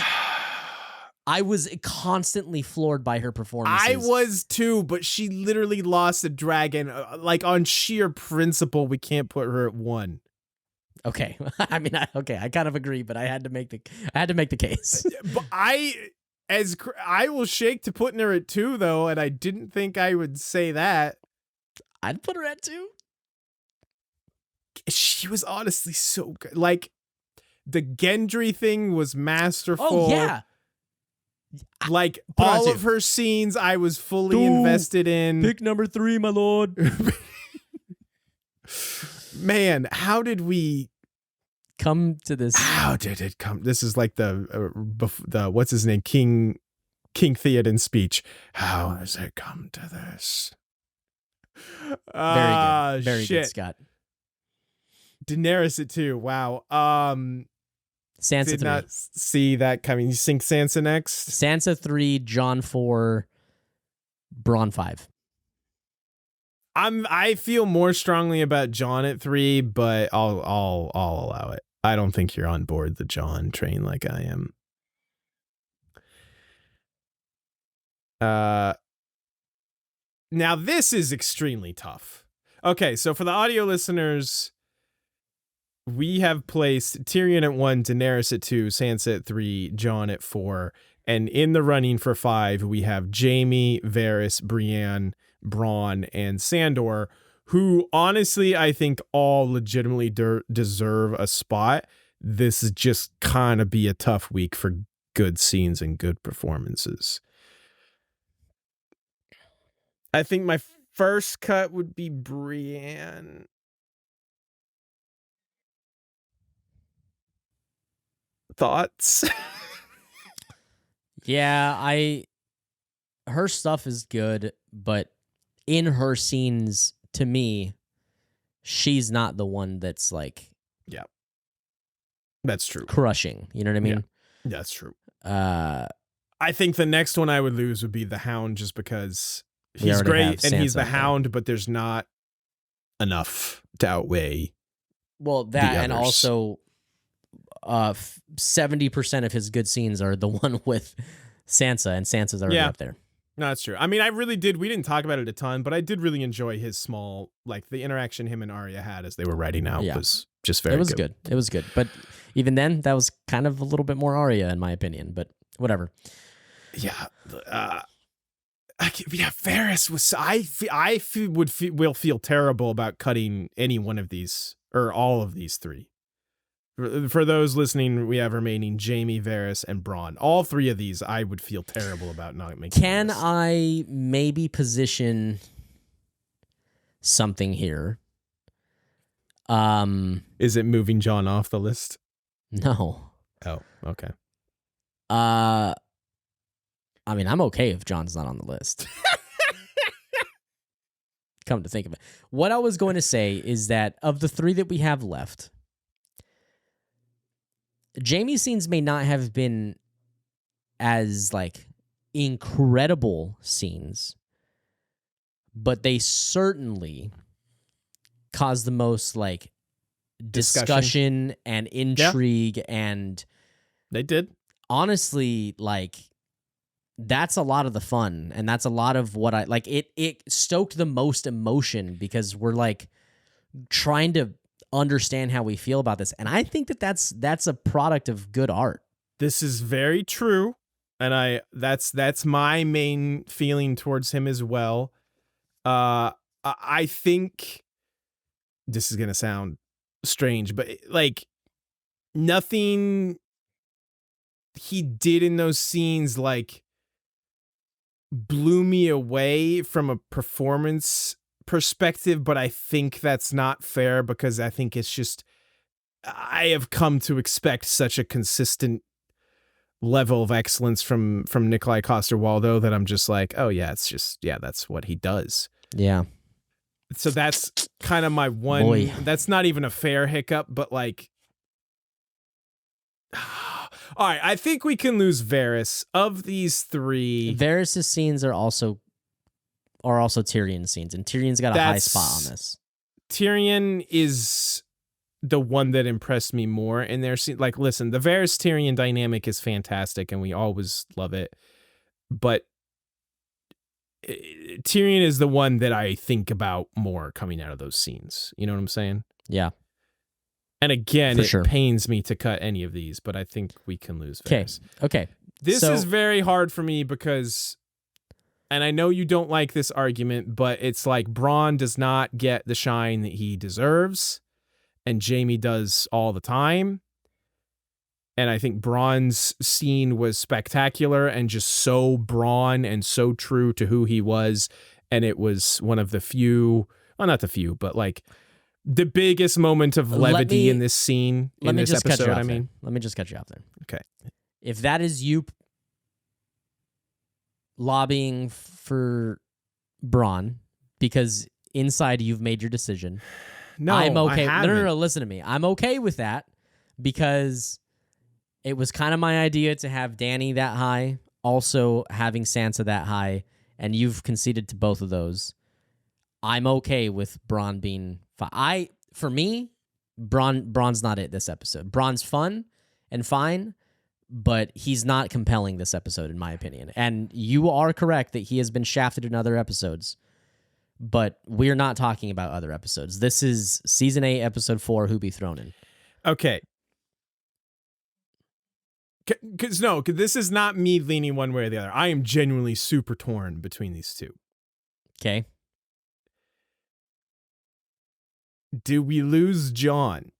I was constantly floored by her performances. I was too, but she literally lost a dragon. Like on sheer principle, we can't put her at one. Okay, I mean, I kind of agree, but I had to make the case. But I will shake to putting her at 2 though, and I didn't think I would say that. I'd put her at 2. She was honestly so good. Like the Gendry thing was masterful. Oh yeah. Like all of her scenes, I was fully invested in. Pick number 3, my lord. Man, how did we come to this? How did it come? This is like the what's his name, King Theoden speech. How has it come to this? Very good, Scott. Daenerys at 2. Wow. Sansa did 3. not see that coming. You think Sansa next? Sansa 3, Jon 4, Bronn 5. I feel more strongly about Jon at 3, but I'll allow it. I don't think you're on board the Jon train like I am. Now this is extremely tough. Okay, so for the audio listeners, we have placed Tyrion at 1, Daenerys at 2, Sansa at 3, Jon at 4, and in the running for 5, we have Jaime, Varys, Brienne, Bronn, and Sandor, who honestly I think all legitimately deserve a spot. This is just kind of be a tough week for good scenes and good performances. I think my first cut would be Brienne. Thoughts? Yeah, her stuff is good, but in her scenes, to me, she's not the one that's like, yeah, that's true, crushing. You know what I mean? Yeah, that's true. I think the next one I would lose would be the Hound, just because he's great and he's the Hound, but there's not enough to outweigh. Well, that and also 70% of his good scenes are the one with Sansa, and Sansa's already up there. No, that's true. I mean, I really did. We didn't talk about it a ton, but I did really enjoy his small, like the interaction him and Arya had as they were writing out was just very good. It was good. But even then, that was kind of a little bit more Arya, in my opinion, but whatever. Yeah. Varys was, will feel terrible about cutting any one of these or all of these 3. For those listening, we have remaining Jaime, Varys, and Bronn. All 3 of these, I would feel terrible about not making. Can I maybe position something here? Is it moving Jon off the list? No. Oh, okay. I mean, I'm okay if Jon's not on the list. Come to think of it. What I was going to say is that of the 3 that we have left, Jaime's scenes may not have been as like incredible scenes, but they certainly caused the most like discussion and intrigue, and they did. Honestly, like that's a lot of the fun, and that's a lot of what I like. It stoked the most emotion because we're like trying to understand how we feel about this, and I think that's a product of good art. This is very true, and that's my main feeling towards him as well. I think this is gonna sound strange, but like nothing he did in those scenes like blew me away from a performance perspective, but I think that's not fair because I think it's just I have come to expect such a consistent level of excellence from Nikolai Coster-Waldau that I'm just like, oh yeah, it's just that's what he does. Yeah. So that's kind of my one. That's not even a fair hiccup, but like, All right, I think we can lose Varys. Of these three, Varys' scenes are also Tyrion's scenes, and Tyrion's got a high spot on this. Tyrion is the one that impressed me more in their scene. Like, listen, the Varys Tyrion dynamic is fantastic, and we always love it. But Tyrion is the one that I think about more coming out of those scenes. You know what I'm saying? Yeah. And again, it pains me to cut any of these, but I think we can lose Varys. Okay. This is very hard for me because, and I know you don't like this argument, but it's like Bronn does not get the shine that he deserves, and Jaime does all the time. And I think Bronn's scene was spectacular and just so Bronn and so true to who he was. And it was one of the few, well, not the few, but like the biggest moment of levity in this scene, in this episode. Let me just cut you off there. Okay. If that is you lobbying for Bronn because inside you've made your decision, no, I'm okay. I haven't. No, listen to me. I'm okay with that because it was kind of my idea to have Dany that high, also having Sansa that high, and you've conceded to both of those. I'm okay with Bronn being for me, Bronn's not it this episode. Bronn's fun and fine, but he's not compelling this episode, in my opinion. And you are correct that he has been shafted in other episodes, but we're not talking about other episodes. This is Season 8, Episode 4, Who Be Thrown In. Okay. Because this is not me leaning one way or the other. I am genuinely super torn between these two. Okay. Do we lose Jon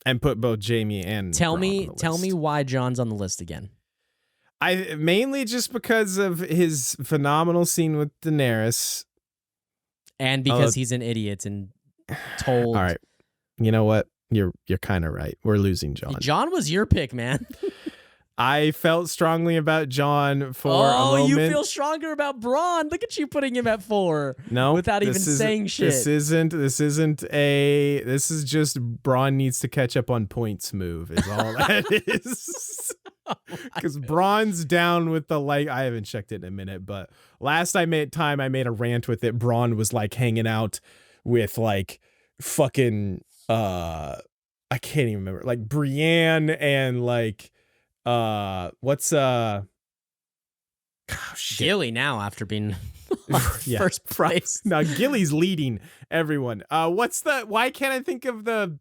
and put both Jaime and tell Bronn me on the list? Tell me why Jon's on the list again. I mainly just because of his phenomenal scene with Daenerys, and because he's an idiot and told. All right, you know what? You're kind of right. We're losing Jon. Jon was your pick, man. I felt strongly about Jon for a moment. Oh, you feel stronger about Bronn. Look at you putting him at 4. No, without even saying shit. This isn't this is just Bronn needs to catch up on points move is all that is. Because Bronn's down with the like. I haven't checked it in a minute, but last I made a rant with it. Bronn was like hanging out with like fucking I can't even remember, like Brienne and like what's Gilly now after being first prize. Now Gilly's leading everyone. Why can't I think of the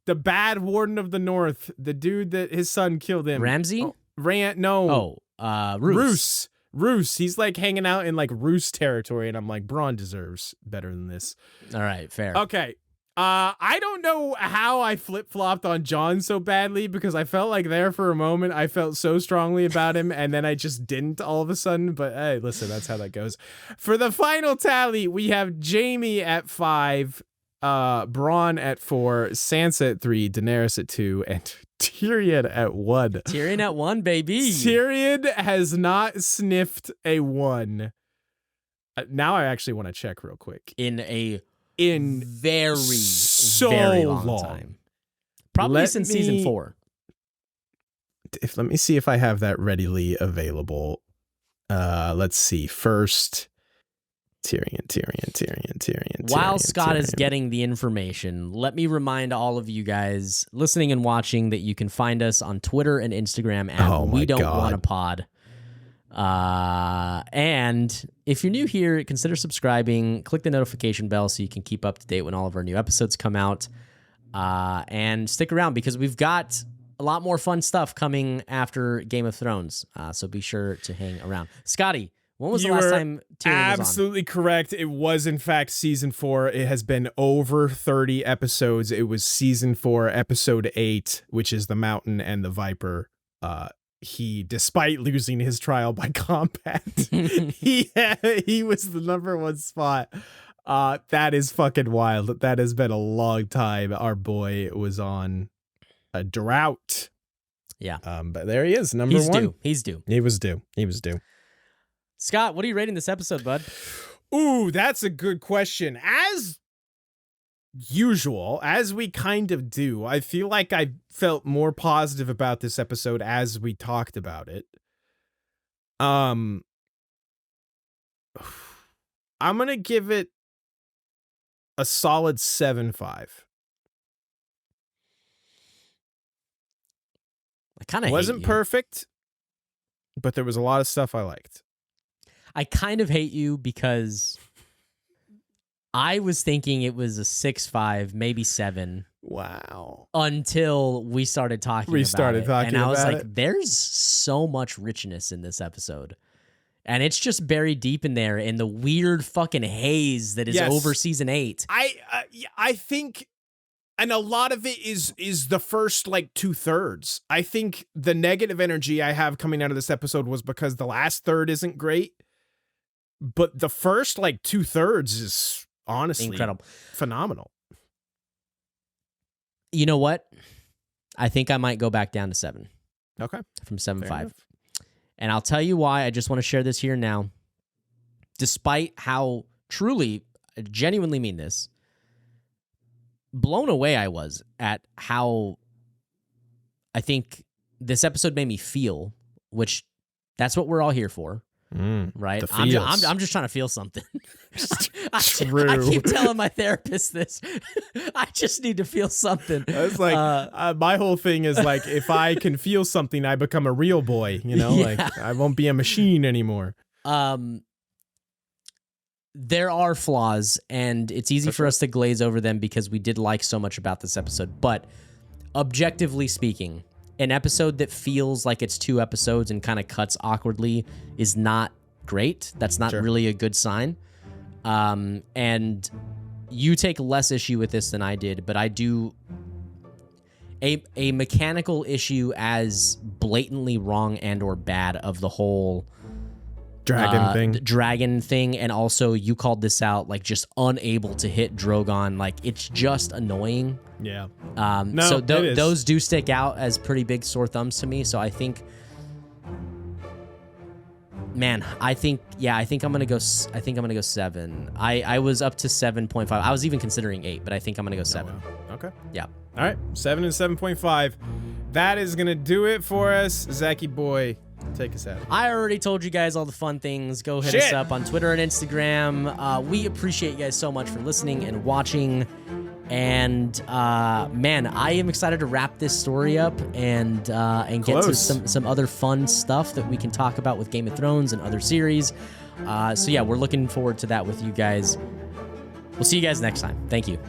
bad warden of the North, the dude that his son killed him? Ramsay? Roose. Roose. He's like hanging out in like Roose territory, and I'm like, Bronn deserves better than this. All right, fair. Okay. I don't know how I flip-flopped on Jon so badly, because I felt like there for a moment I felt so strongly about him, and then I just didn't all of a sudden. But hey, listen, that's how that goes. For the final tally, we have Jaime at 5, Bronn at 4, Sansa at 3, Daenerys at 2, and Tyrion at 1. Tyrion at 1, baby. Tyrion has not sniffed a 1. Now I actually want to check real quick. In very long time. Probably since season 4. Let me see if I have that readily available. Let's see. First, Tyrion. While Scott is getting the information, let me remind all of you guys listening and watching that you can find us on Twitter and Instagram at We Don't Want a Pod. And if you're new here, consider subscribing, click the notification bell so you can keep up to date when all of our new episodes come out, and stick around because we've got a lot more fun stuff coming after Game of Thrones. So be sure to hang around. Scotty, when was the last time Tyrion was on? Absolutely correct. It was, in fact, season 4. It has been over 30 episodes. It was season 4, episode 8, which is the Mountain and the Viper. He, despite losing his trial by combat, he was the number 1 spot. That is fucking wild. That has been a long time. Our boy was on a drought. Yeah. But there he is, number 1. He's due. He was due. Scott, what are you rating this episode, bud? Ooh, that's a good question. As usual, as we kind of do, I feel like I felt more positive about this episode as we talked about it. I'm gonna give it a solid 7.5. I kind of wasn't perfect, but there was a lot of stuff I liked. I kind of hate you because I was thinking it was a 6.5, maybe 7. Wow. Until we started talking about it. And I was like, there's so much richness in this episode. And it's just buried deep in there in the weird fucking haze that is over season 8. I think, and a lot of it is the first like 2/3. I think the negative energy I have coming out of this episode was because the last third isn't great, but the first like 2/3 is honestly incredible, phenomenal. You know what? I think I might go back down to 7. Okay, from 7.5. And I'll tell you why. I just want to share this here now. Despite how truly, I genuinely mean this, blown away I was at how I think this episode made me feel, which that's what we're all here for, right? I'm just trying to feel something. True. I keep telling my therapist this. I just need to feel something. It's like my whole thing is like, if I can feel something, I become a real boy. You know, like I won't be a machine anymore. There are flaws, and it's easy for us to glaze over them because we did like so much about this episode. But objectively speaking, an episode that feels like it's 2 episodes and kind of cuts awkwardly is not great. That's not really a good sign. And you take less issue with this than I did, but I do. A mechanical issue as blatantly wrong and or bad of the whole dragon thing, and also you called this out, like just unable to hit Drogon, like it's just annoying. Yeah. So those do stick out as pretty big sore thumbs to me. So I think, man, I think I'm gonna go 7. I was up to 7.5. I was even considering 8, but I think I'm gonna go 7. Oh, wow. Okay. Yeah. All right. 7 and 7.5. That is gonna do it for us. Zachy boy, take us out. I already told you guys all the fun things. Go hit us up on Twitter and Instagram. We appreciate you guys so much for listening and watching. And man, I am excited to wrap this story up and get to some other fun stuff that we can talk about with Game of Thrones and other series. So yeah, we're looking forward to that with you guys. We'll see you guys next time. Thank you.